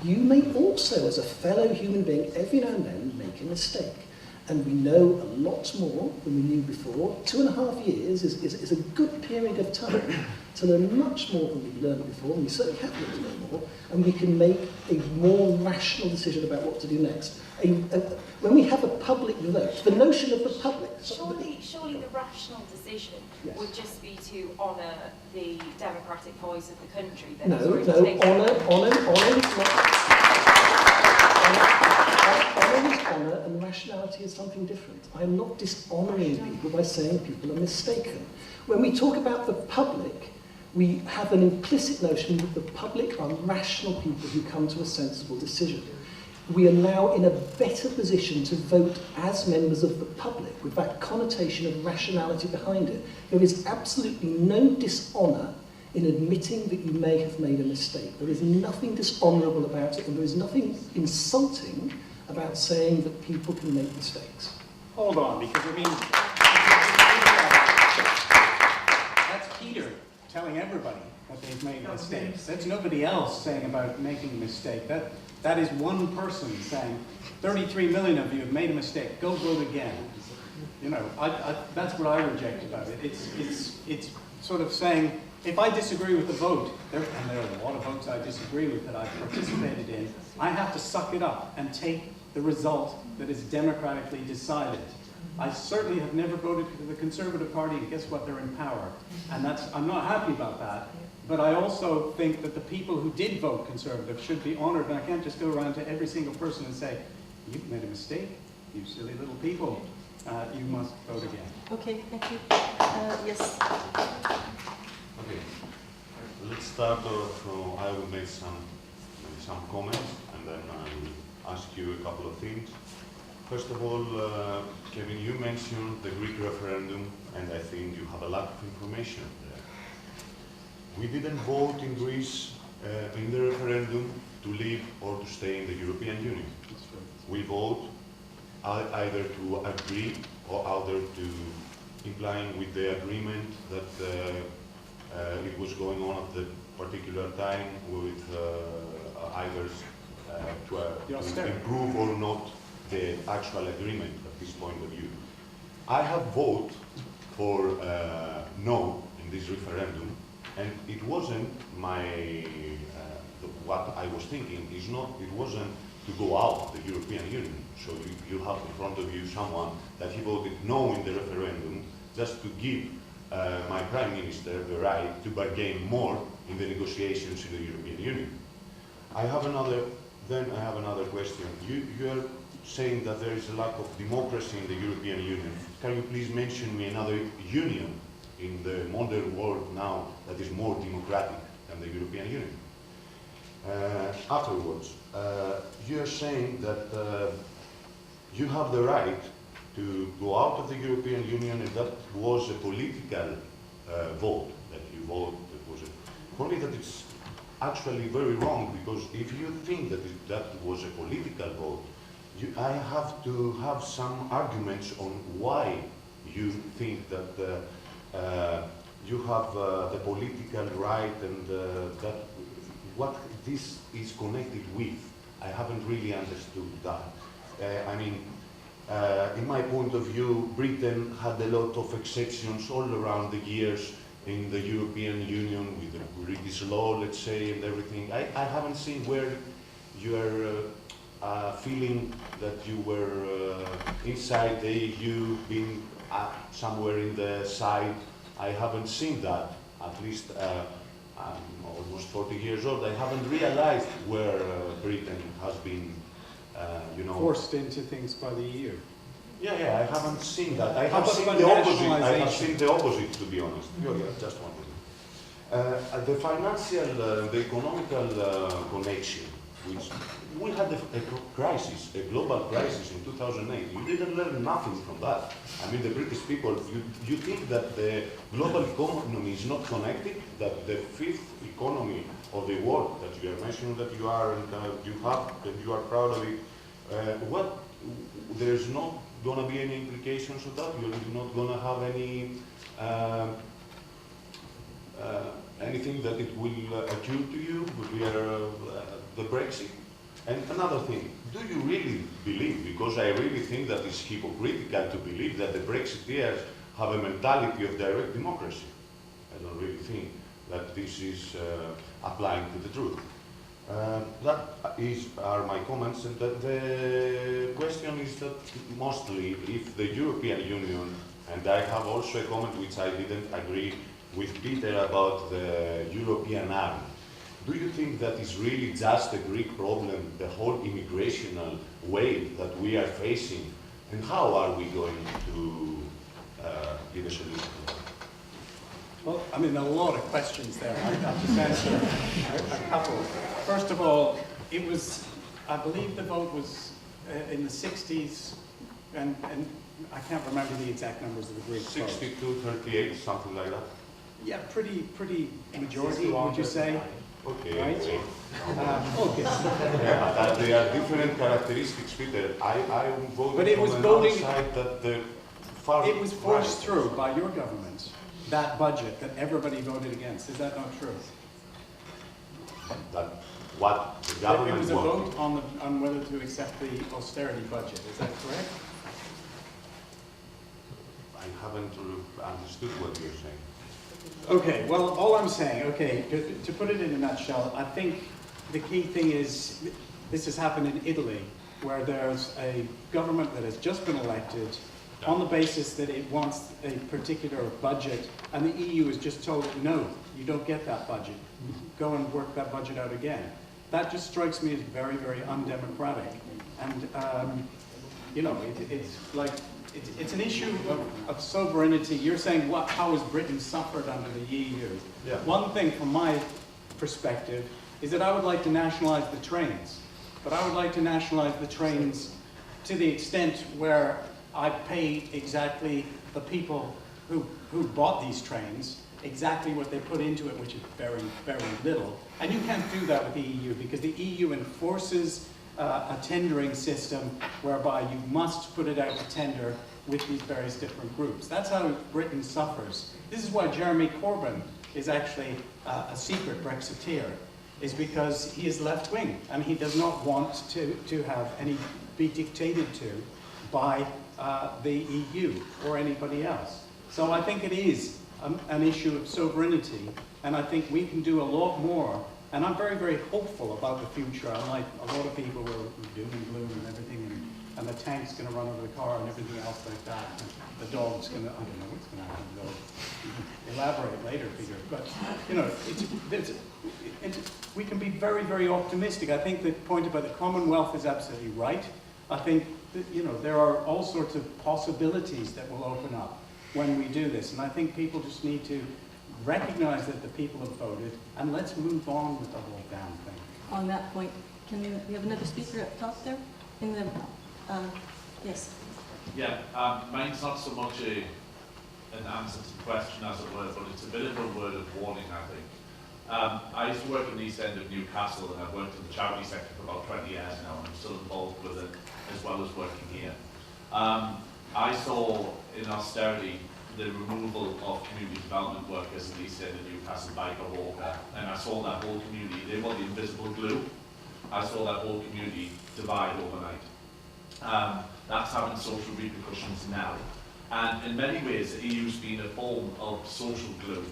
you may also, as a fellow human being, every now and then make a mistake. And we know a lot more than we knew before. 2.5 years is a good period of time to learn much more than we've learned before, and we certainly have learned to learn more, and we can make a more rational decision about what to do next. When we have a public vote, the notion of the public...
Surely the rational decision would just be to honour the democratic voice of the country. That
honour and rationality is something different. I am not dishonouring people by saying people are mistaken. When we talk about the public, we have an implicit notion that the public are rational people who come to a sensible decision. We are now in a better position to vote as members of the public with that connotation of rationality behind it. There is absolutely no dishonour in admitting that you may have made a mistake. There is nothing dishonourable about it, and there is nothing insulting about saying that people can make mistakes.
Hold on, because I mean, that's Peter telling everybody that they've made mistakes. That's nobody else saying about making a mistake. That is one person saying, 33 million of you have made a mistake, go vote again. You know, that's what I reject about it. It's sort of saying, if I disagree with the vote, and there are a lot of votes I disagree with that I've participated in, I have to suck it up and take the result that is democratically decided. I certainly have never voted for the Conservative Party, and guess what, they're in power. And I'm not happy about that. But I also think that the people who did vote Conservative should be honoured, and I can't just go around to every single person and say, you've made a mistake, you silly little people, you must vote again.
Okay, thank you. Yes.
Okay, let's start off. I will make some comments, and then I will ask you a couple of things. First of all, Kevin, you mentioned the Greek referendum, and I think you have a lot of information there. We didn't vote in Greece in the referendum to leave or to stay in the European Union. We vote either to agree or either to implying with the agreement that it was going on at the particular time with either to improve or not the actual agreement at this point of view. I have voted for no in this referendum, and it wasn't what I was thinking. It wasn't to go out of the European Union. So you have in front of you someone that he voted no in the referendum just to give my Prime Minister the right to bargain more in the negotiations in the European Union. I have another question. You are saying that there is a lack of democracy in the European Union. Can you please mention me another union in the modern world now that is more democratic than the European Union? Afterwards, you are saying that you have the right to go out of the European Union, and that was a political vote that you voted. Only that it's actually very wrong, because if you think that that was a political vote, I have to have some arguments on why you think that you have the political right and that what this is connected with. I haven't really understood that. I mean, in my point of view, Britain had a lot of exceptions all around the years in the European Union with the British law, let's say, and everything. I haven't seen where you are feeling that you were inside the EU, being somewhere in the side. I haven't seen that. At least I'm almost 40 years old. I haven't realized where Britain has been,
forced into things by the EU.
Yeah, I haven't seen that. I have seen the opposite. I have seen the opposite, to be honest. Just one minute. The financial, the economical connection, which we had a crisis, a global crisis in 2008. You didn't learn nothing from that. I mean, the British people, you think that the global economy is not connected, that the fifth economy of the world that you are mentioning that you are and you have, and you are proud of it, there's not going to be any implications of that? You're not going to have any anything that it will occur to you via the Brexit? And another thing, do you really believe, because I really think that it's hypocritical to believe that the Brexiteers have a mentality of direct democracy? I don't really think that this is applying to the truth. That are my comments, and that the question is that mostly if the European Union, and I have also a comment which I didn't agree with Peter about the European army. Do you think that is really just a Greek problem, the whole immigrational wave that we are facing, and how are we going to give a solution to that?
Well, I mean, a lot of questions there. I'll just answer a couple. First of all, it was, I believe the vote was in the 60s, and I can't remember the exact numbers of the Greek vote.
62, 38, something like that?
Yeah, pretty majority, would you say?
Okay.
Right? Okay.
Yeah, there are different characteristics, Peter. I voted
but it was
on
voting,
side that the far
it was forced through by your government, that budget that everybody voted against. Is that not true?
That what the government
It was a
wanted.
vote on whether to accept the austerity budget. Is that correct?
I haven't understood what you're saying.
Okay, well, all I'm saying, okay, to put it in a nutshell, I think the key thing is, this has happened in Italy, where there's a government that has just been elected on the basis that it wants a particular budget, and the EU has just told it, no, you don't get that budget. Go and work that budget out again. That just strikes me as very, very undemocratic. And, you know, it's like, it's an issue of sovereignty. You're saying, how has Britain suffered under the EU?
Yeah.
One thing from my perspective is that I would like to nationalize the trains, but I would like to nationalize the trains to the extent where I pay exactly the people who bought these trains exactly what they put into it, which is very, very little. And you can't do that with the EU because the EU enforces a tendering system whereby you must put it out to tender with these various different groups. That's how Britain suffers. This is why Jeremy Corbyn is actually a secret Brexiteer, is because he is left-wing and he does not want to have be dictated to by the EU or anybody else. So I think it is an issue of sovereignty, and I think we can do a lot more. And I'm very, very hopeful about the future. Unlike a lot of people who are doom and gloom and everything, and the tank's going to run over the car and everything else like that. And the dog's going to, I don't know what's going to happen to the dog. You can elaborate later, Peter. But, you know, we can be very, very optimistic. I think the point about the Commonwealth is absolutely right. I think that, you know, there are all sorts of possibilities that will open up when we do this. And I think people just need to recognize that the people have voted, and let's move on with the whole damn thing.
On that point, can we have another speaker up top there? In the, yes.
Yeah, mine's not so much an answer to the question as it were, but it's a bit of a word of warning, I think. I used to work in the East End of Newcastle, and I've worked in the charity sector for about 20 years now, and I'm still involved with it as well as working here. I saw in austerity the removal of community development workers in the East End of Newcastle by Walker, and I saw that whole community, they were the invisible glue. I saw that whole community divide overnight. That's having social repercussions now. And in many ways, the EU's been a form of social glue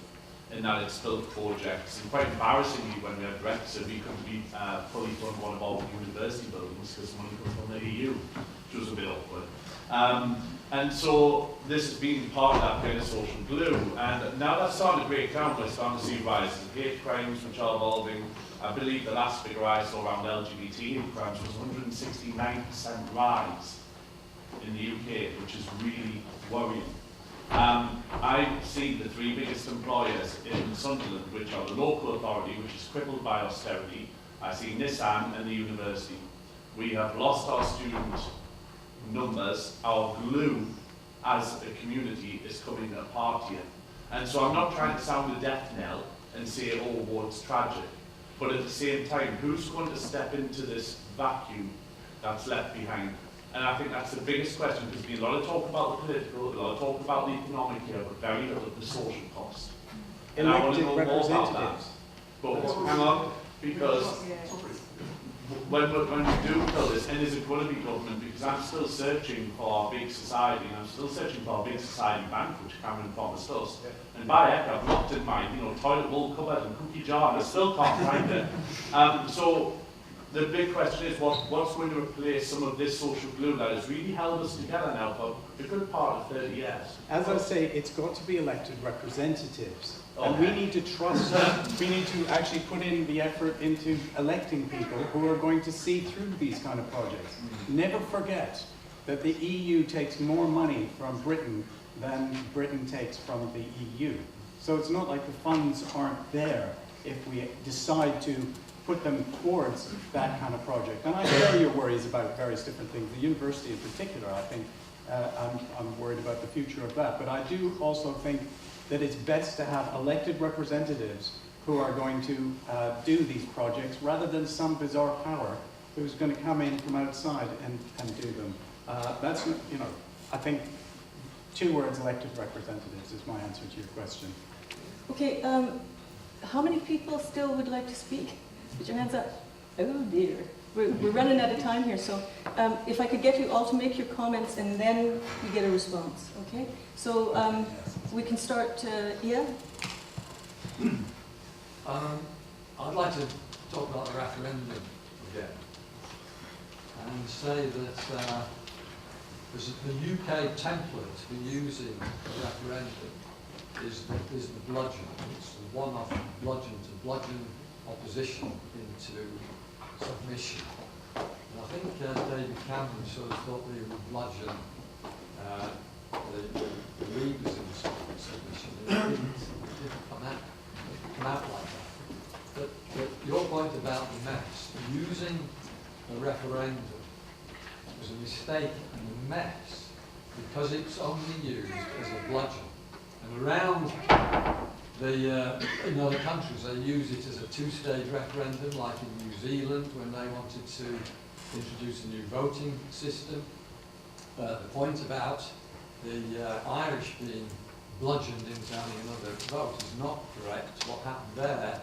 in that it's built projects. And quite embarrassingly, when we had Brexit, we couldn't fully fund one of our university buildings because money comes from the EU, which was a bit awkward. And so this has been part of that kind of social glue. And now that's starting to break down, we're starting to see rises in hate crimes which are evolving. I believe the last figure I saw around LGBT crimes was 169% rise in the UK, which is really worrying. I see the three biggest employers in Sunderland, which are the local authority, which is crippled by austerity. I see Nissan and the university. We have lost our student numbers. Our glue as a community is coming apart here. And so I'm not trying to sound the death knell and say, oh, well, it's tragic. But at the same time, who's going to step into this vacuum that's left behind? And I think that's the biggest question, because there's been a lot of talk about the political, a lot of talk about the economic here, but very little of the social cost. And I want to know more about that. But hang on, because when we do kill this, and is it going to be government? Because I'm still searching for our big society, and I'm still searching for our big society bank, which Cameron promised us. And by heck, I've looked at my toilet bowl cupboard and cookie jar, and I still can't find it. So the big question is, what's going to replace some of this social glue that has really held us together now for a good part of 30 years?
As I say, it's got to be elected representatives. Okay. And we need to trust them. We need to actually put in the effort into electing people who are going to see through these kind of projects. Never forget that the EU takes more money from Britain than Britain takes from the EU. So it's not like the funds aren't there if we decide to put them towards that kind of project. And I share your worries about various different things. The university in particular, I think, I'm worried about the future of that. But I do also think that it's best to have elected representatives who are going to do these projects rather than some bizarre power who's going to come in from outside and do them. That's, I think 2 words, elected representatives, is my answer to your question.
Okay, how many people still would like to speak? Put your hands up. Oh dear. We're running out of time here, so if I could get you all to make your comments and then you get a response, okay? So we can start, Ian?
I'd like to talk about the referendum again and say that the UK template for using the referendum is the bludgeon. It's the one-off bludgeon to bludgeon opposition into submission. And I think David Cameron sort of thought they would bludgeon the Leaguers into submission. It didn't come out like that. But your point about the mess, using the referendum was a mistake and a mess because it's only used as a bludgeon. And around in other countries, they use it as a two-stage referendum, like in New Zealand when they wanted to introduce a new voting system. The point about the Irish being bludgeoned into having another vote is not correct. What happened there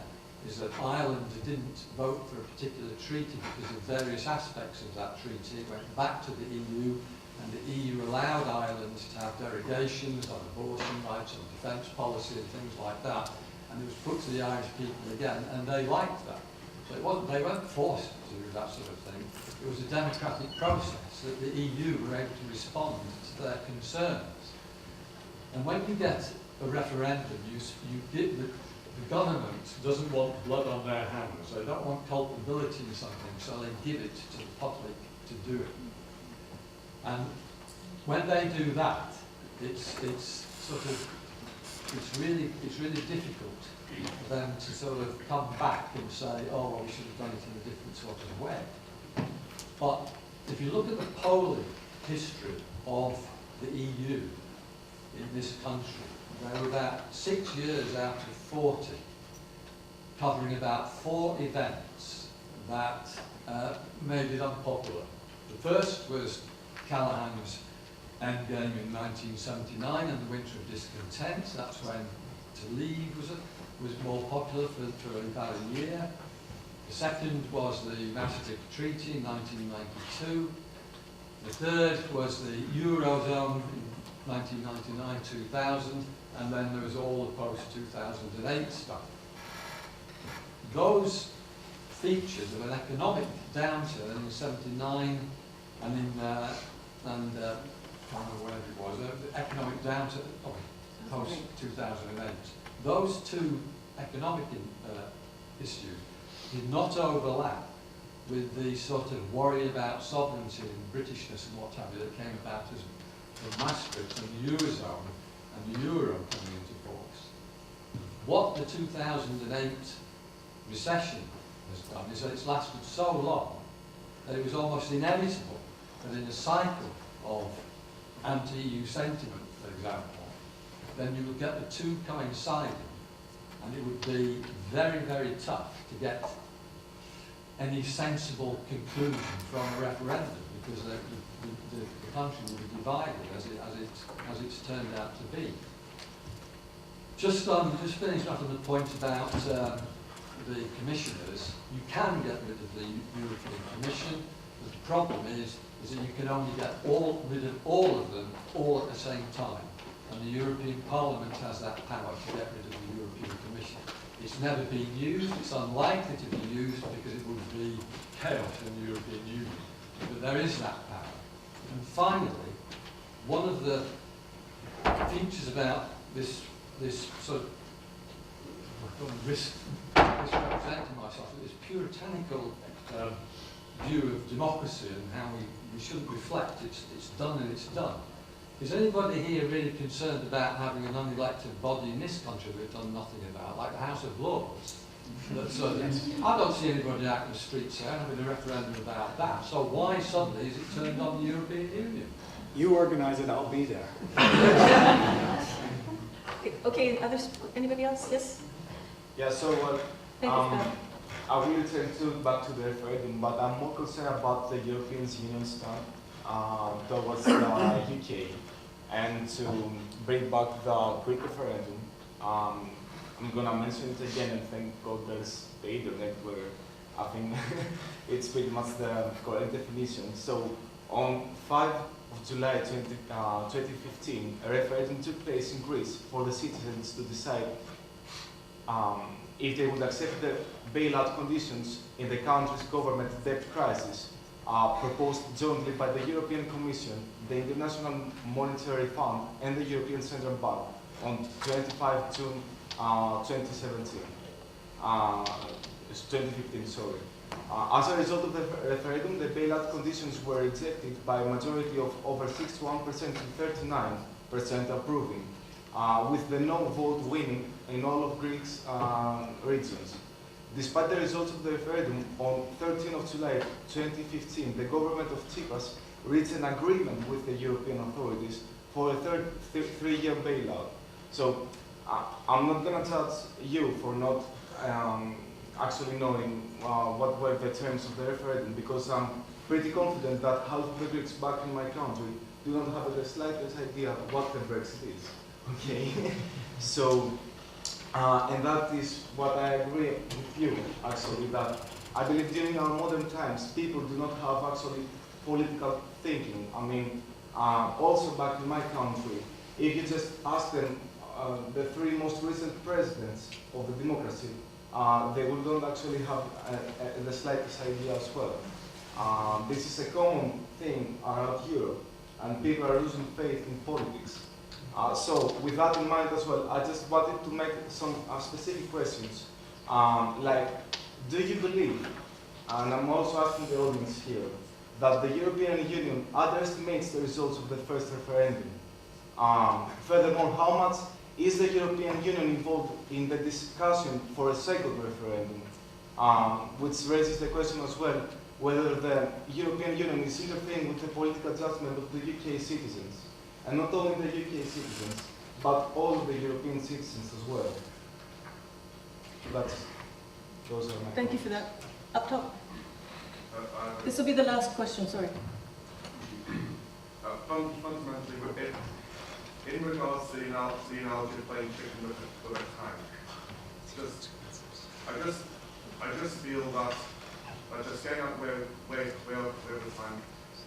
is that Ireland didn't vote for a particular treaty because of various aspects of that treaty. It went back to the EU, and the EU allowed Ireland to have derogations on abortion rights, on defence policy and things like that, and it was put to the Irish people again, and they liked that. So they weren't forced to do that sort of thing. It was a democratic process that the EU were able to respond to their concerns. And when you get a referendum, you give the government doesn't want blood on their hands. They don't want culpability in something, so they give it to the public to do it. And when they do that, it's really difficult for them to sort of come back and say, oh, well, we should have done it in a different sort of way. But if you look at the polling history of the EU in this country, there were about 6 years out of 40, covering about 4 events that made it unpopular. The first was Callaghan's endgame in 1979 and the Winter of Discontent. That's when to leave was more popular for about a year. The second was the Maastricht Treaty in 1992. The third was the Eurozone in 1999-2000, and then there was all the post-2008 stuff. Those features of an economic downturn in '79 and in I can't remember where it was, the economic downturn post-2008. Those two economic issues did not overlap with the sort of worry about sovereignty and Britishness and what have you that came about as the Maastricht and the Eurozone and the Euro coming into force. What the 2008 recession has done is that it's lasted so long that it was almost inevitable that in a cycle of anti-EU sentiment, for example, then you would get the two coinciding, and it would be very, very tough to get any sensible conclusion from a referendum because the country will be divided as it's turned out to be. Just finishing off on the point about the commissioners, you can get rid of the European Commission, but the problem is that you can only get rid of all of them all at the same time. And the European Parliament has that power to get rid of the European Commission. It's never been used, it's unlikely to be used because it would be chaos in the European Union. But there is that power. And finally, one of the features about this sort of misrepresenting myself, this puritanical view of democracy and how we shouldn't reflect, it's done and it's done. Is anybody here really concerned about having an unelected body in this country we've done nothing about, like the House of Lords? I don't see anybody out in the streets here having a referendum about that. So why suddenly is it turned on the European Union?
You organise it, I'll be there.
Okay, anybody else? Yes?
Yeah, so I will return back to the referendum, but I'm more concerned about the European Union stand towards the UK and to bring back the Greek referendum. I'm going to mention it again and thank God there's the internet where I think it's pretty much the correct definition. So on 5 of July 2015, a referendum took place in Greece for the citizens to decide if they would accept the bailout conditions in the country's government debt crisis proposed jointly by the European Commission, the International Monetary Fund and the European Central Bank on 25 June 2015, sorry. As a result of the referendum, the bailout conditions were rejected by a majority of over 61% to 39% approving, with the no vote winning in all of Greece's regions. Despite the results of the referendum, on 13 of July 2015, the government of Tsipras reached an agreement with the European authorities for a three-year bailout. So I'm not going to judge you for not actually knowing what were the terms of the referendum, because I'm pretty confident that half of the Greeks back in my country do not have the slightest idea what the Brexit is. Okay, so and that is what I agree with you actually, that I believe during our modern times people do not have actually political thinking. I mean, also back in my country, if you just ask them the three most recent presidents of the democracy, they don't actually have the slightest idea as well. This is a common thing around Europe, and people are losing faith in politics. So with that in mind as well, I just wanted to make some specific questions. Like, do you believe, and I'm also asking the audience here, that the European Union underestimates the results of the first referendum? Furthermore, how much is the European Union involved in the discussion for a second referendum? Which raises the question as well, whether the European Union is interfering with the political judgment of the UK citizens. And not only the UK citizens, but all of the European citizens as well. Those are my
Thank you for that. Up top. This will be the last question, sorry.
Fundamentally, in regards to the analogy of playing chicken with the time, I just feel that just getting out way over time,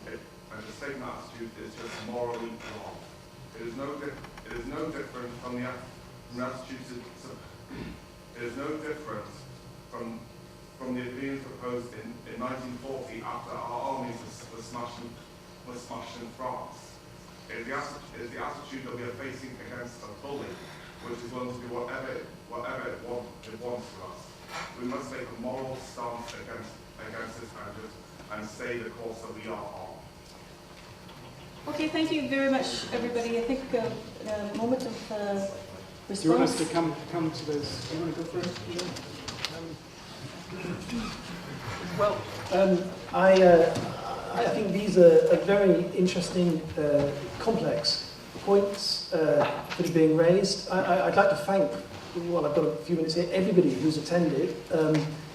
and just taking that attitude is just morally wrong. It is no different from the attitude to. It is no different from the opinions proposed in 1940 after our armies were smashed in France. It is the attitude that we are facing against a bully, which is willing to do whatever it wants for us. We must take a moral stance against this and stay the course that we are on.
Okay, thank you very much, everybody. I think a moment of response.
Do you want us to come to this? Do you want to go first?
I think these are very interesting, complex points that are being raised. I'd like to thank, well, I've got a few minutes here, everybody who's attended.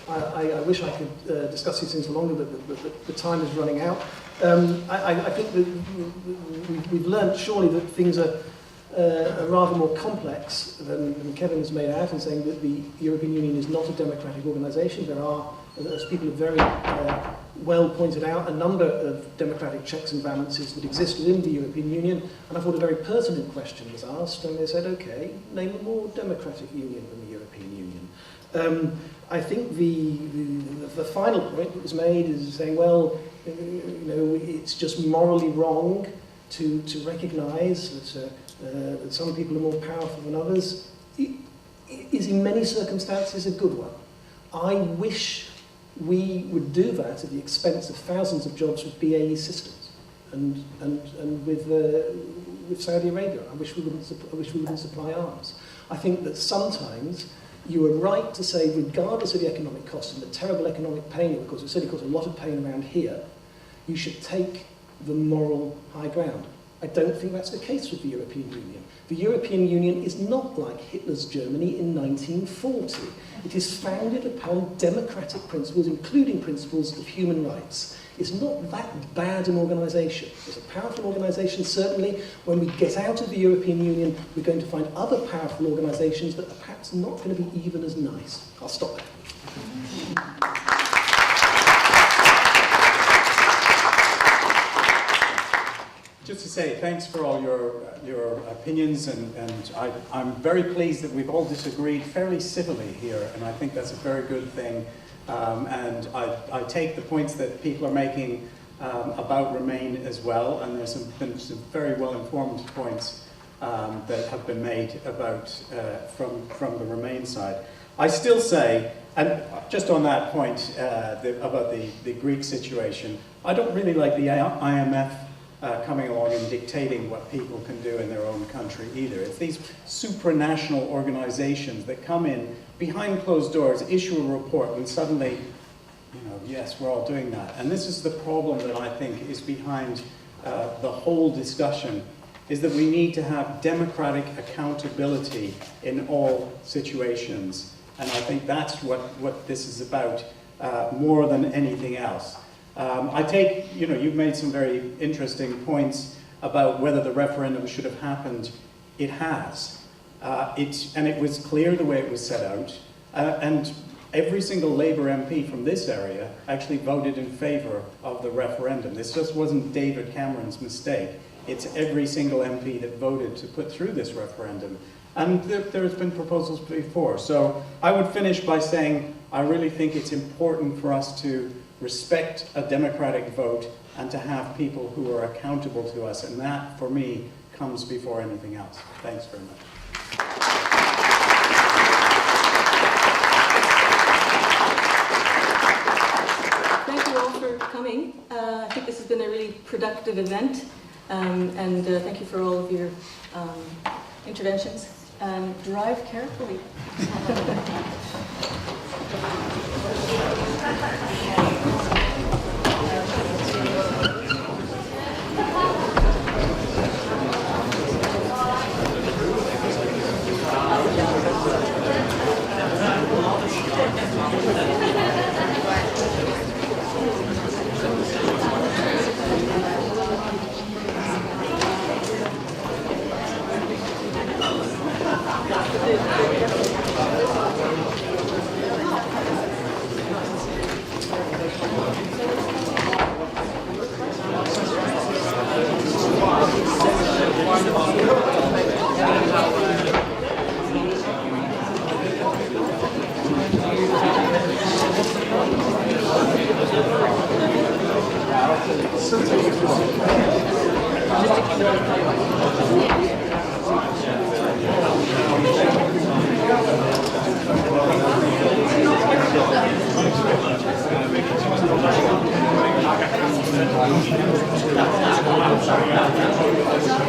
I wish I could discuss these things for longer, but the time is running out. I think that we've learned surely that things are rather more complex than Kevin has made out in saying that the European Union is not a democratic organisation. There are, as people have very well pointed out, a number of democratic checks and balances that exist within the European Union, and I thought a very pertinent question was asked, and they said, okay, name a more democratic union than the European Union. I think the final point that was made is saying, well, you know, it's just morally wrong to recognise that some people are more powerful than others. It is in many circumstances a good one. I wish we would do that at the expense of thousands of jobs with BAE Systems and with Saudi Arabia. I wish we wouldn't supply arms. I think that sometimes you are right to say, regardless of the economic cost and the terrible economic pain, because it certainly caused a lot of pain around here, you should take the moral high ground. I don't think that's the case with the European Union. The European Union is not like Hitler's Germany in 1940. It is founded upon democratic principles, including principles of human rights. It's not that bad an organisation. It's a powerful organisation, certainly. When we get out of the European Union, we're going to find other powerful organisations that are perhaps not going to be even as nice. I'll stop there.
Just to say thanks for all your opinions, and I'm very pleased that we've all disagreed fairly civilly here, and I think that's a very good thing. And I take the points that people are making about Remain as well, and there's been some very well-informed points that have been made about from the Remain side. I still say, and just on that point about the Greek situation, I don't really like the IMF coming along and dictating what people can do in their own country either. It's these supranational organizations that come in behind closed doors, issue a report, and suddenly yes, we're all doing that. And this is the problem that I think is behind the whole discussion, is that we need to have democratic accountability in all situations. And I think that's what this is about more than anything else. I take, you've made some very interesting points about whether the referendum should have happened. It has. And it was clear the way it was set out. And every single Labour MP from this area actually voted in favour of the referendum. This just wasn't David Cameron's mistake. It's every single MP that voted to put through this referendum. And there's been proposals before. So I would finish by saying I really think it's important for us to respect a democratic vote and to have people who are accountable to us. And that, for me, comes before anything else. Thanks very much.
Thank you all for coming. I think this has been a really productive event. And thank you for all of your interventions. Drive carefully.
Thank you.